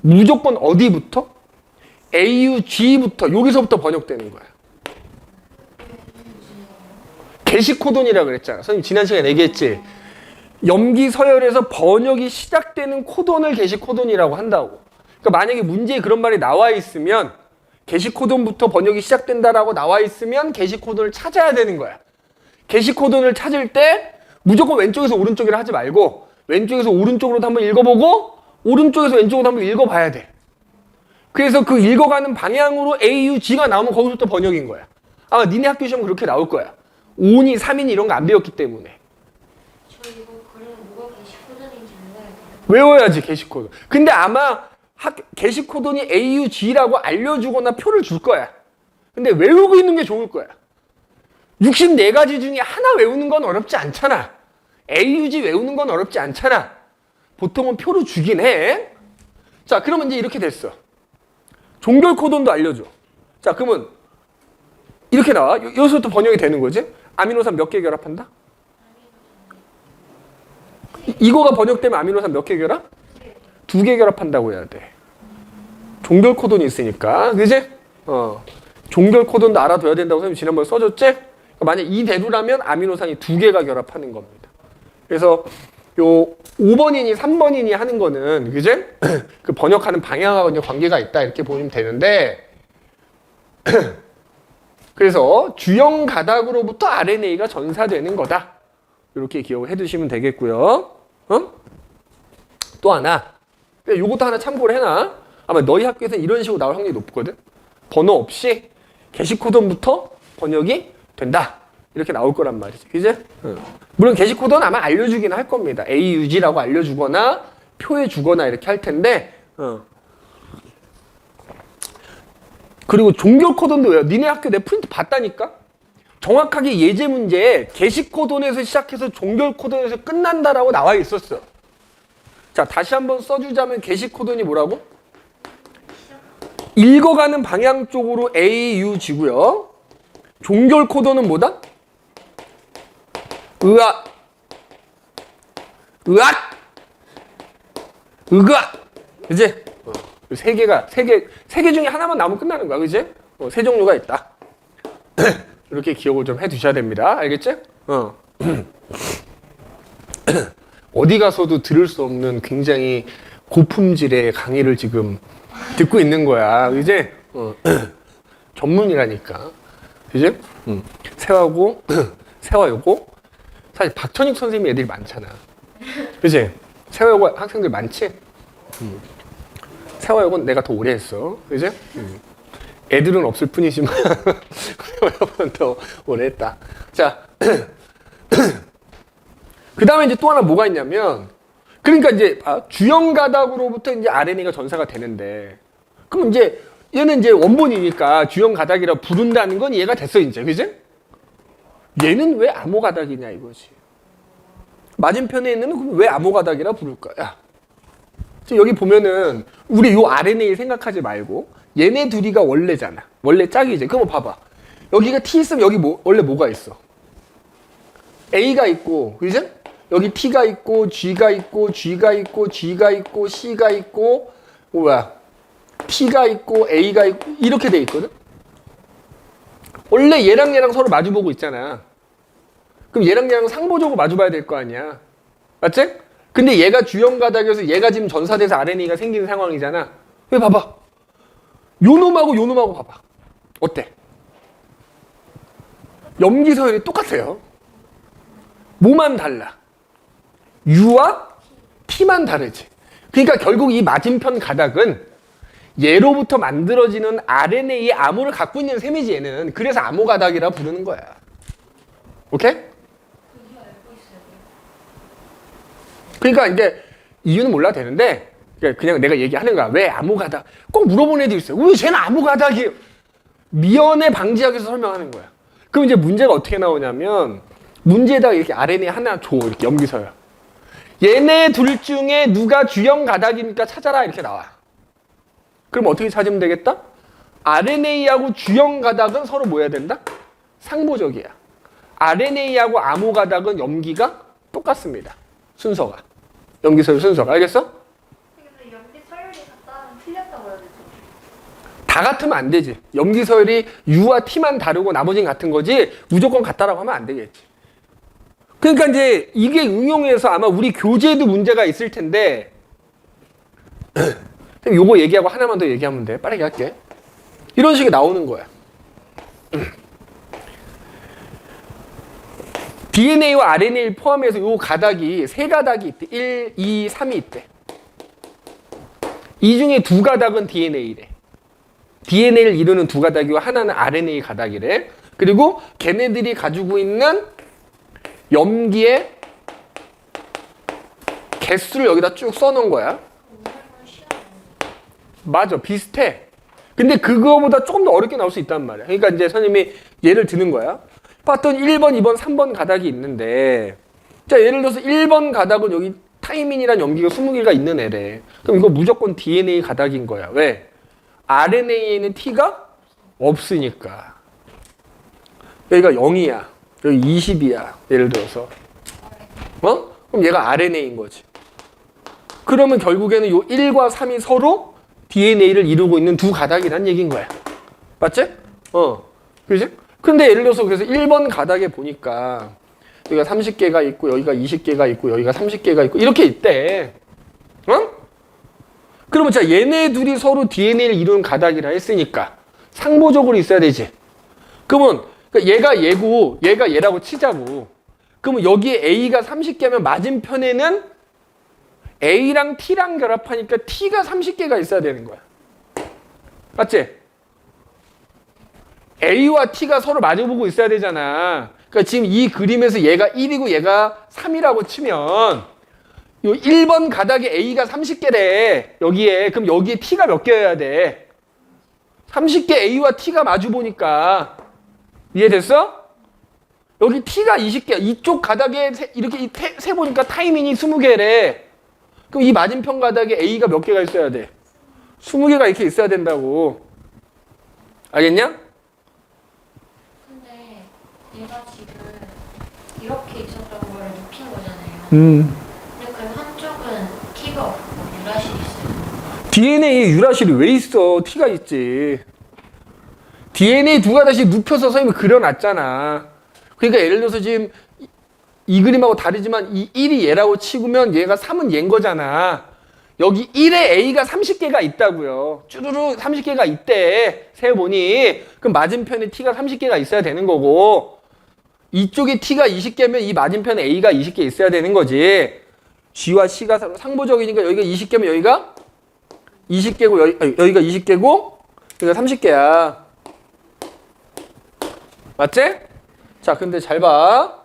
Speaker 1: 무조건 어디부터? AUG부터 여기서부터 번역되는 거야. 게시코돈이라고 그랬잖아. 선생님 지난 시간에 얘기했지. 염기 서열에서 번역이 시작되는 코돈을 게시코돈이라고 한다고. 그러니까 만약에 문제에 그런 말이 나와 있으면 게시코돈부터 번역이 시작된다라고 나와 있으면 게시코돈을 찾아야 되는 거야. 게시코돈을 찾을 때 무조건 왼쪽에서 오른쪽이라 하지 말고 왼쪽에서 오른쪽으로도 한번 읽어보고 오른쪽에서 왼쪽으로 한번 읽어봐야 돼. 그래서 그 읽어가는 방향으로 AUG가 나오면 거기서부터 번역인 거야. 아마 니네 학교 시험 그렇게 나올 거야. 5니, 3니 이런 거 안 배웠기 때문에.
Speaker 2: 저 이거 그러면 뭐가 게시코던인지 몰라야 돼요?
Speaker 1: 외워야지 게시코돈. 근데 아마 게시코돈이 AUG라고 알려주거나 표를 줄 거야. 근데 외우고 있는 게 좋을 거야. 64가지 중에 하나 외우는 건 어렵지 않잖아. AUG 외우는 건 어렵지 않잖아. 보통은 표로 주긴 해. 자, 그러면 이제 이렇게 됐어. 종결 코돈도 알려줘. 자, 그러면 이렇게 나와. 여기서부터 번역이 되는 거지. 아미노산 몇 개 결합한다? 이거가 번역되면 아미노산 몇 개 결합? 2개 결합한다고 해야 돼. 종결 코돈이 있으니까. 그지? 종결 코돈도 알아둬야 된다고 선생님 지난번에 써줬지? 그러니까 만약 이대로라면 아미노산이 2개가 결합하는 겁니다. 그래서 요 5번이니 3번이니 하는 거는 그제? 그 번역하는 방향하고 이제 관계가 있다 이렇게 보면 되는데 그래서 주형 가닥으로부터 RNA가 전사되는 거다. 이렇게 기억을 해두시면 되겠고요. 또 하나. 요것도 하나 참고를 해놔. 아마 너희 학교에서는 이런 식으로 나올 확률이 높거든. 번호 없이 게시코돈부터 번역이 된다. 이렇게 나올 거란 말이지. 그지? 물론 게시코드는 아마 알려주긴 할 겁니다. AUG라고 알려주거나 표해 주거나 이렇게 할 텐데 그리고 종결 코돈도 왜요? 니네 학교 내 프린트 봤다니까? 정확하게 예제 문제에 게시코돈에서 시작해서 종결 코돈에서 끝난다라고 나와 있었어. 자, 다시 한번 써주자면 게시코돈이 뭐라고? 읽어가는 방향 쪽으로 AUG고요. 종결 코돈은 뭐다? 으악, 그지? 세 개 중에 하나만 나오면 끝나는 거야, 그지? 세 종류가 있다. 이렇게 기억을 좀 해두셔야 됩니다. 알겠지? 어디 가서도 들을 수 없는 굉장히 고품질의 강의를 지금 듣고 있는 거야, 그지? 전문이라니까, 그지? 세화고, 세화 요거. 사실 박천익 선생님 애들이 많잖아. 그치? 세화여고 학생들 많지? 세화여고는 내가 더 오래 했어. 그지? 애들은 없을 뿐이지만 세화여고는 더 오래 했다. 자, 그 다음에 이제 또 하나 뭐가 있냐면, 그러니까 이제 주형 가닥으로부터 이제 RNA가 전사가 되는데, 그럼 이제 얘는 이제 원본이니까 주형 가닥이라 부른다는 건 이해가 됐어, 이제. 그지? 얘는 왜 암호 가닥이냐 이거지. 맞은편에 있는 건 왜 암호 가닥이라 부를까? 야, 여기 보면은 우리 요 RNA 생각하지 말고 얘네 둘이가 원래잖아. 원래 짝이지. 그럼 봐봐. 여기가 T 있으면 여기 원래 뭐가 있어? A가 있고, 그지? 여기 T가 있고, G가 있고, G가 있고, G가 있고, C가 있고, 뭐야? T가 있고, A가 있고, 이렇게 돼 있거든? 원래 얘랑 얘랑 서로 마주보고 있잖아. 그럼 얘랑 얘랑 상보적으로 마주봐야 될 거 아니야. 맞지? 근데 얘가 주형 가닥이어서 얘가 지금 전사돼서 RNA가 생기는 상황이잖아. 왜 봐봐. 요 놈하고 봐봐. 어때? 염기 서열이 똑같아요. 뭐만 달라? U와 T만 다르지. 그러니까 결국 이 맞은편 가닥은 얘로부터 만들어지는 RNA의 암호를 갖고 있는 셈이지 얘는. 그래서 암호 가닥이라 부르는 거야. 오케이? 그러니까 이제 이유는 몰라도 되는데 그냥 내가 얘기하는 거야. 왜 암호 가닥? 꼭 물어보는 애도 있어요. 왜 쟤는 암호 가닥이에요? 미연에 방지하기 위해서 설명하는 거야. 그럼 이제 문제가 어떻게 나오냐면 문제에다가 이렇게 RNA 하나 줘. 이렇게 염기서열. 얘네 둘 중에 누가 주형 가닥입니까? 찾아라. 이렇게 나와. 그럼 어떻게 찾으면 되겠다? RNA하고 주형 가닥은 서로 뭐 해야 된다? 상보적이야. RNA하고 암호 가닥은 염기가 똑같습니다. 순서가. 염기서열 순서가. 알겠어?
Speaker 2: 근데 연기 서열이 같다면 틀렸다고 해야 되죠?
Speaker 1: 다 같으면 안 되지. 염기서열이 U와 T만 다르고 나머지는 같은 거지 무조건 같다라고 하면 안 되겠지. 그러니까 이제 이게 응용해서 아마 우리 교재에도 문제가 있을 텐데 요거 얘기하고 하나만 더 얘기하면 돼. 빠르게 할게. 이런 식이 나오는 거야. DNA와 RNA를 포함해서 요 가닥이 세 가닥이 있대. 1, 2, 3이 있대. 이 중에 두 가닥은 DNA래. DNA를 이루는 두 가닥이고 하나는 RNA 가닥이래. 그리고 걔네들이 가지고 있는 염기의 개수를 여기다 쭉 써놓은 거야. 맞아, 비슷해. 근데 그거보다 조금 더 어렵게 나올 수 있단 말이야. 그러니까 이제 선생님이 예를 드는 거야. 봤던 1번, 2번, 3번 가닥이 있는데, 자, 예를 들어서 1번 가닥은 여기 타이민이란 염기가 20개가 있는 애래. 그럼 이거 무조건 DNA 가닥인 거야. 왜? RNA에는 T가 없으니까. 여기가 0이야. 여기 20이야. 예를 들어서. 어? 그럼 얘가 RNA인 거지. 그러면 결국에는 요 1과 3이 서로 DNA를 이루고 있는 두 가닥이란 얘기인 거야. 맞지? 그지? 근데 예를 들어서 그래서 1번 가닥에 보니까 여기가 30개가 있고 여기가 20개가 있고 여기가 30개가 있고 이렇게 있대. 그러면 자 얘네 둘이 서로 DNA를 이루는 가닥이라 했으니까 상보적으로 있어야 되지. 그러면 얘가 얘고 얘가 얘라고 치자고. 그러면 여기에 A가 30개면 맞은편에는 A랑 T랑 결합하니까 T가 30개가 있어야 되는 거야. 맞지? A와 T가 서로 마주보고 있어야 되잖아. 그러니까 지금 이 그림에서 얘가 1이고 얘가 3이라고 치면 요 1번 가닥에 A가 30개래. 여기에. 그럼 여기에 T가 몇 개여야 돼? 30개 A와 T가 마주보니까. 이해됐어? 여기 T가 20개. 이쪽 가닥에 이렇게 세보니까 타이밍이 20개래. 그럼 이 맞은편 가닥에 A가 몇 개가 있어야 돼? 20개가 이렇게 있어야 된다고. 알겠냐?
Speaker 2: 근데 얘가 지금 이렇게 있었던 거를 눕힌 거잖아요. 근데 그 한쪽은 T가 없고 유라실이 있어요.
Speaker 1: DNA에 유라실이 왜 있어? T가 있지. DNA 두 가닥씩 눕혀서 선생님이 그려놨잖아. 그러니까 예를 들어서 지금 이 그림하고 다르지만 이 1이 얘라고 치고면 얘가 3은 얘인 거잖아. 여기 1에 A가 30개가 있다고요. 쭈루루 30개가 있대. 세보니. 그럼 맞은편에 T가 30개가 있어야 되는 거고 이쪽에 T가 20개면 이 맞은편에 A가 20개 있어야 되는 거지. G와 C가 상보적이니까 여기가 20개면 여기가 20개고 여기가 20개고 여기가 30개야. 맞지? 자, 근데 잘 봐.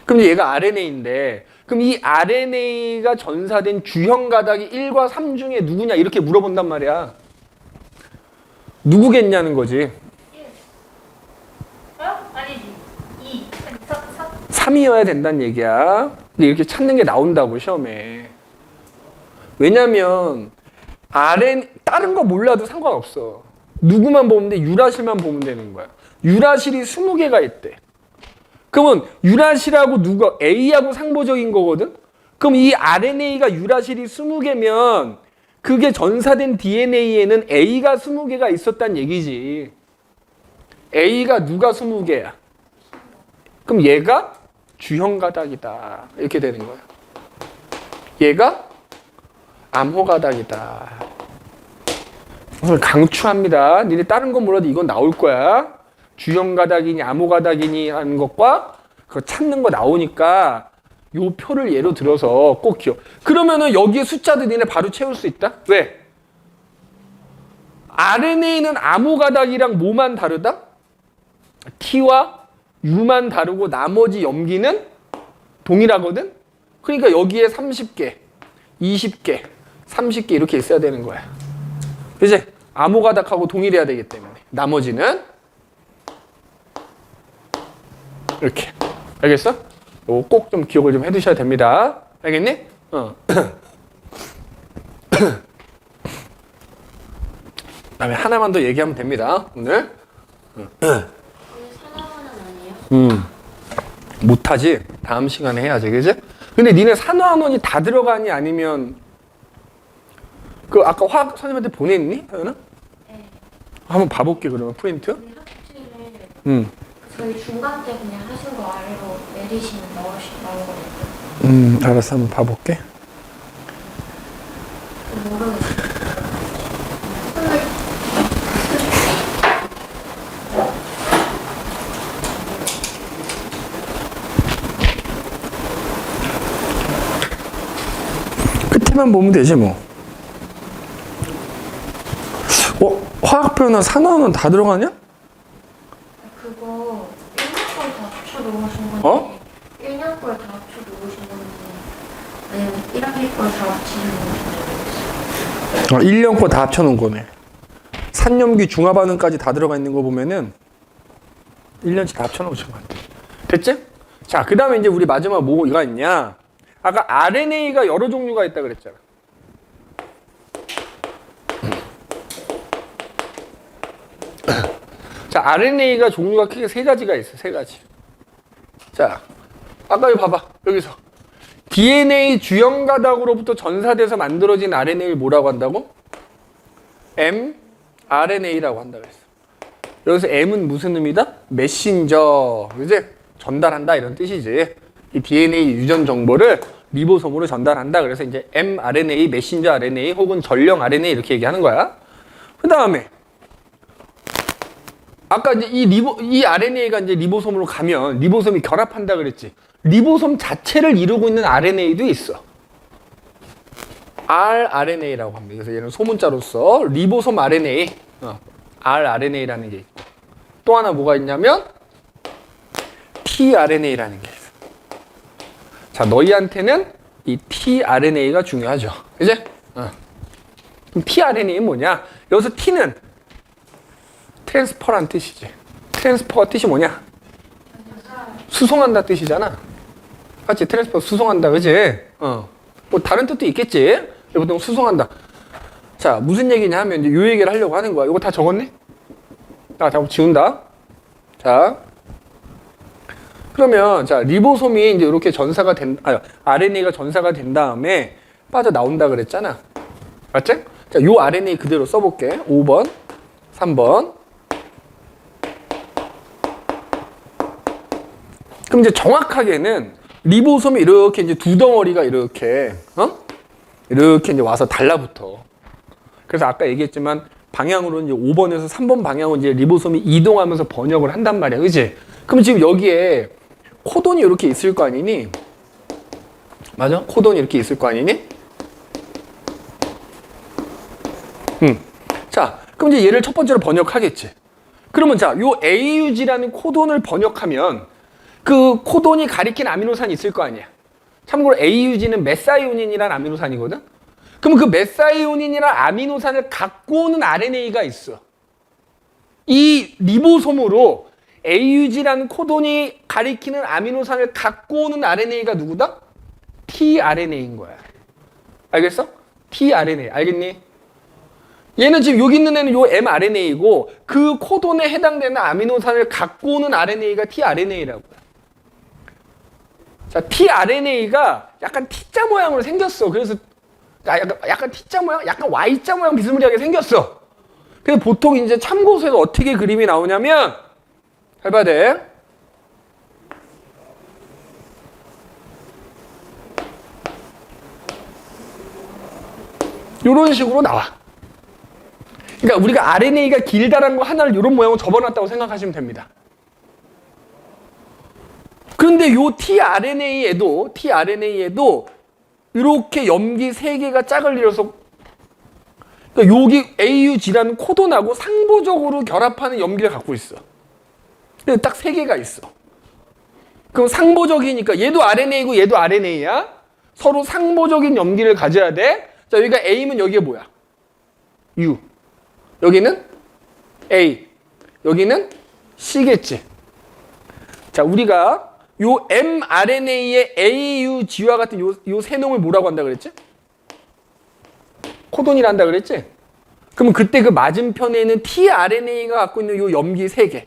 Speaker 1: 그럼 얘가 RNA인데 그럼 이 RNA가 전사된 주형 가닥이 1과 3 중에 누구냐 이렇게 물어본단 말이야. 누구겠냐는 거지.
Speaker 2: 1. 아니지. 2. 3.
Speaker 1: 3이어야 된다는 얘기야. 근데 이렇게 찾는 게 나온다고 시험에. 왜냐면 다른 거 몰라도 상관없어. 누구만 보면 돼? 유라실만 보면 되는 거야. 유라실이 20개가 있대. 그러면 유라실하고 누가 A하고 상보적인 거거든? 그럼 이 RNA가 유라실이 20개면 그게 전사된 DNA에는 A가 20개가 있었단 얘기지. A가 누가 20개야? 그럼 얘가 주형 가닥이다. 이렇게 되는 거야. 얘가 암호 가닥이다. 오늘 강추합니다. 니네 다른 건 몰라도 이건 나올 거야. 주형 가닥이니 암호 가닥이니 하는 것과 그거 찾는 거 나오니까 요 표를 예로 들어서 꼭 기억. 그러면은 여기에 숫자들 니네 바로 채울 수 있다? 왜? RNA는 암호 가닥이랑 뭐만 다르다? T와 U만 다르고 나머지 염기는 동일하거든? 그러니까 여기에 30개, 20개, 30개 이렇게 있어야 되는 거야. 그치? 암호 가닥하고 동일해야 되기 때문에 나머지는 이렇게. 알겠어? 이거 꼭 좀 기억을 좀 해두셔야 됩니다. 알겠니? 그다음에 하나만 더 얘기하면 됩니다. 오늘.
Speaker 2: 오늘 산화하는 아니에요?
Speaker 1: 못하지. 다음 시간에 해야지, 그지? 근데 니네 산화환원이 다 들어가니 아니면 그 아까 화학 선생님한테 보냈니, 하연아?
Speaker 2: 네.
Speaker 1: 한번 봐볼게 그러면 프린트.
Speaker 2: 우리 학지를
Speaker 1: 응.
Speaker 2: 저희 중간 때 그냥 하신 거 아래로 내리시면 나오거든요.
Speaker 1: 알았어, 한번 봐볼게.
Speaker 2: 모르겠어요.
Speaker 1: 끝에만 보면 되지 뭐. 화학 표현은 산화환원 다 들어가냐?
Speaker 2: 그거 1년 걸 다 합쳐 놓으신 건데
Speaker 1: 어?
Speaker 2: 1년 걸 다 합쳐 놓으신 건데 아니면 1학기 걸 다 합치는 건지
Speaker 1: 1년 거 다 합쳐놓은 거네. 산염기 중화반응까지 다 들어가 있는 거 보면은 1년치 다 합쳐놓으신 것 같아. 됐지? 자, 그 다음에 이제 우리 마지막 뭐가 있냐? 아까 RNA가 여러 종류가 있다 그랬잖아. 자, RNA가 종류가 크게 3가지가 있어. 3가지. 자, 아까 여기 봐봐. 여기서 DNA 주형 가닥으로부터 전사돼서 만들어진 RNA를 뭐라고 한다고? mRNA라고 한다 그랬어. 여기서 M은 무슨 의미다? 메신저. 그지? 전달한다 이런 뜻이지. 이 DNA 유전 정보를 리보솜으로 전달한다. 그래서 이제 mRNA, 메신저 RNA 혹은 전령 RNA 이렇게 얘기하는 거야. 그 다음에 아까 이제 이 RNA가 이제 리보솜으로 가면 리보솜이 결합한다 그랬지. 리보솜 자체를 이루고 있는 RNA도 있어. rRNA라고 합니다. 그래서 얘는 소문자로서 리보솜 RNA, rRNA라는 게 있고 또 하나 뭐가 있냐면 tRNA라는 게 있어. 자, 너희한테는 이 tRNA가 중요하죠. 그지? 그럼 tRNA는 뭐냐? 여기서 t는 트랜스퍼란 뜻이지. 트랜스퍼가 뜻이 뭐냐? 수송한다 뜻이잖아. 맞지? 트랜스퍼 수송한다, 그지? 뭐 다른 뜻도 있겠지? 보통 수송한다. 자, 무슨 얘기냐 하면 이제 요 얘기를 하려고 하는 거야. 이거 다 적었네? 자꾸 지운다. 자, 그러면 자 리보솜이 이제 이렇게 전사가 RNA가 전사가 된 다음에 빠져 나온다 그랬잖아. 맞지? 자, 요 RNA 그대로 써볼게. 5번, 3번. 그럼 이제 정확하게는 리보솜이 이렇게 이제 두 덩어리가 이렇게 이렇게 이제 와서 달라붙어. 그래서 아까 얘기했지만 방향으로 이제 5번에서 3번 방향으로 이제 리보솜이 이동하면서 번역을 한단 말이야, 그렇지? 그럼 지금 여기에 코돈이 이렇게 있을 거 아니니? 맞아? 코돈이 이렇게 있을 거 아니니? 자, 그럼 이제 얘를 첫 번째로 번역하겠지. 그러면 자, 요 AUG라는 코돈을 번역하면 그 코돈이 가리킨 아미노산이 있을 거 아니야. 참고로 AUG는 메사이오닌이라는 아미노산이거든. 그럼 그 메사이오닌이라는 아미노산을 갖고 오는 RNA가 있어. 이 리보솜으로 AUG라는 코돈이 가리키는 아미노산을 갖고 오는 RNA가 누구다? tRNA인 거야. 알겠어? tRNA. 알겠니? 얘는 지금 여기 있는 애는 요 mRNA이고 그 코돈에 해당되는 아미노산을 갖고 오는 RNA가 tRNA라고. 자, tRNA가 약간 T자 모양으로 생겼어. 그래서 약간 T자 모양, 약간 Y자 모양 비스무리하게 생겼어. 그래서 보통 이제 참고서에서 어떻게 그림이 나오냐면 잘 봐야 돼. 이런 식으로 나와. 그러니까 우리가 RNA가 길다라는 거 하나를 이런 모양으로 접어놨다고 생각하시면 됩니다. 그런데 요 tRNA에도 이렇게 염기 3개가 짝을 이뤄서 그러니까 여기 AUG라는 코돈하고 상보적으로 결합하는 염기를 갖고 있어. 딱 3개가 있어. 그럼 상보적이니까 얘도 RNA고 얘도 RNA야. 서로 상보적인 염기를 가져야 돼. 자, 여기가 A면 여기가 뭐야? U. 여기는 A. 여기는 C겠지. 자, 우리가 요 mRNA의 AUG와 같은 요 세 놈을 뭐라고 한다 그랬지? 코돈이라 한다 그랬지? 그러면 그때 그 맞은편에 있는 tRNA가 갖고 있는 요 염기 3개.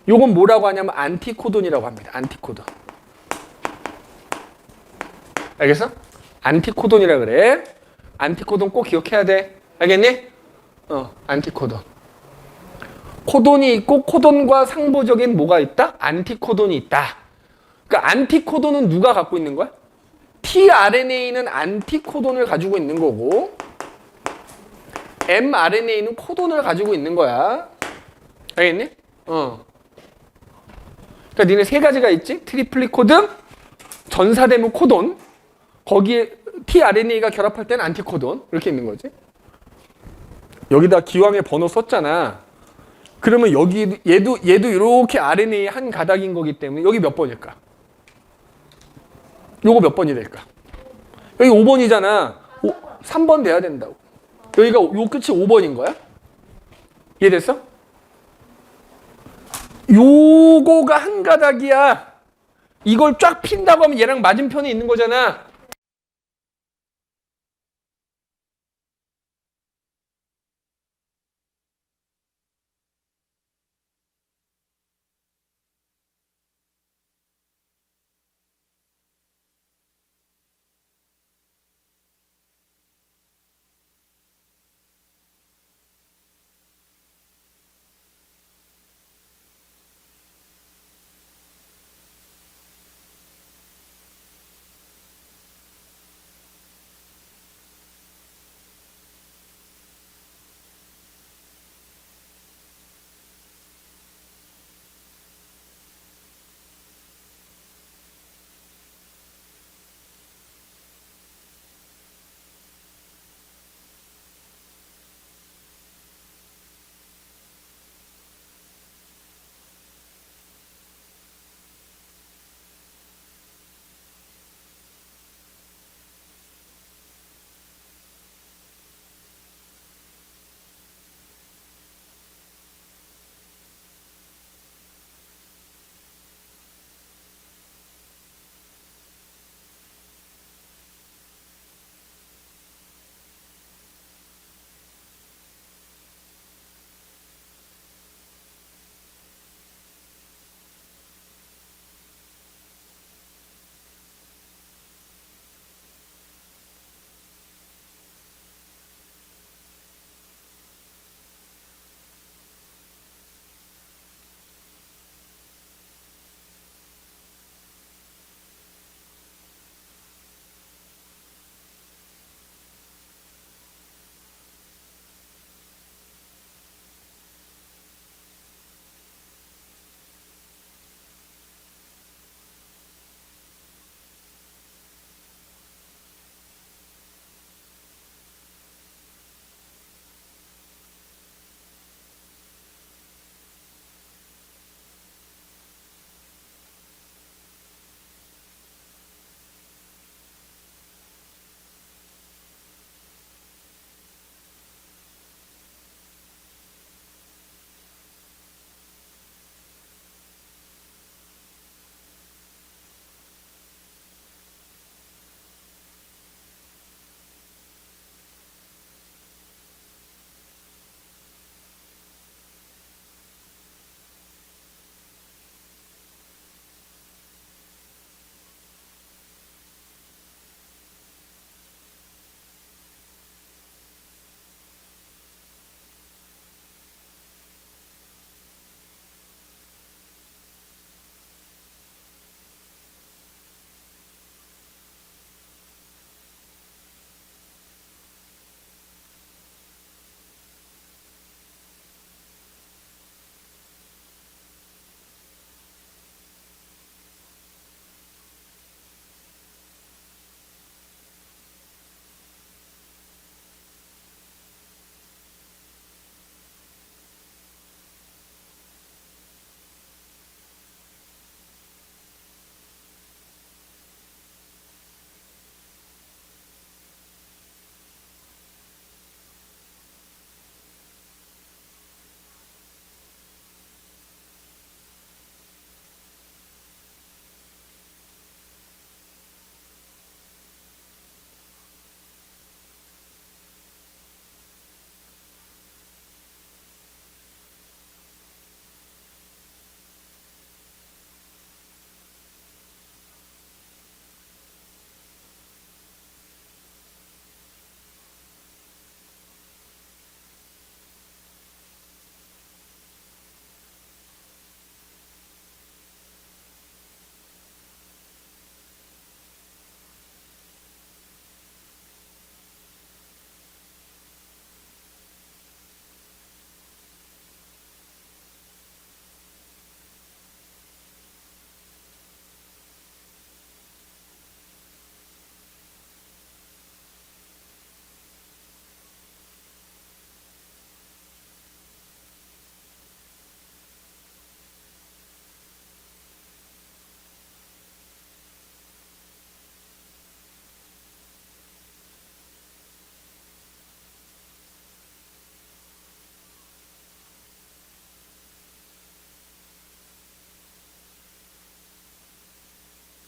Speaker 1: 요건 뭐라고 하냐면 안티코돈이라고 합니다. 안티코돈. 알겠어? 안티코돈이라 그래. 안티코돈 꼭 기억해야 돼. 알겠니? 안티코돈. 코돈이 있고 코돈과 상보적인 뭐가 있다? 안티코돈이 있다. 그러니까 안티코돈은 누가 갖고 있는 거야? tRNA는 안티코돈을 가지고 있는 거고 mRNA는 코돈을 가지고 있는 거야. 알겠니? 그러니까 니네 3가지가 있지? 트리플릿 코드, 전사되면 코돈, 거기에 tRNA가 결합할 때는 안티코돈 이렇게 있는 거지. 여기다 기왕에 번호 썼잖아. 그러면 여기 얘도 이렇게 RNA 한 가닥인 거기 때문에 여기 몇 번일까? 요거 몇 번이 될까? 여기 5번이잖아. 3번 돼야 된다고. 여기가 요 끝이 5번인 거야? 이해됐어? 요거가 한 가닥이야. 이걸 쫙 핀다고 하면 얘랑 맞은편에 있는 거잖아.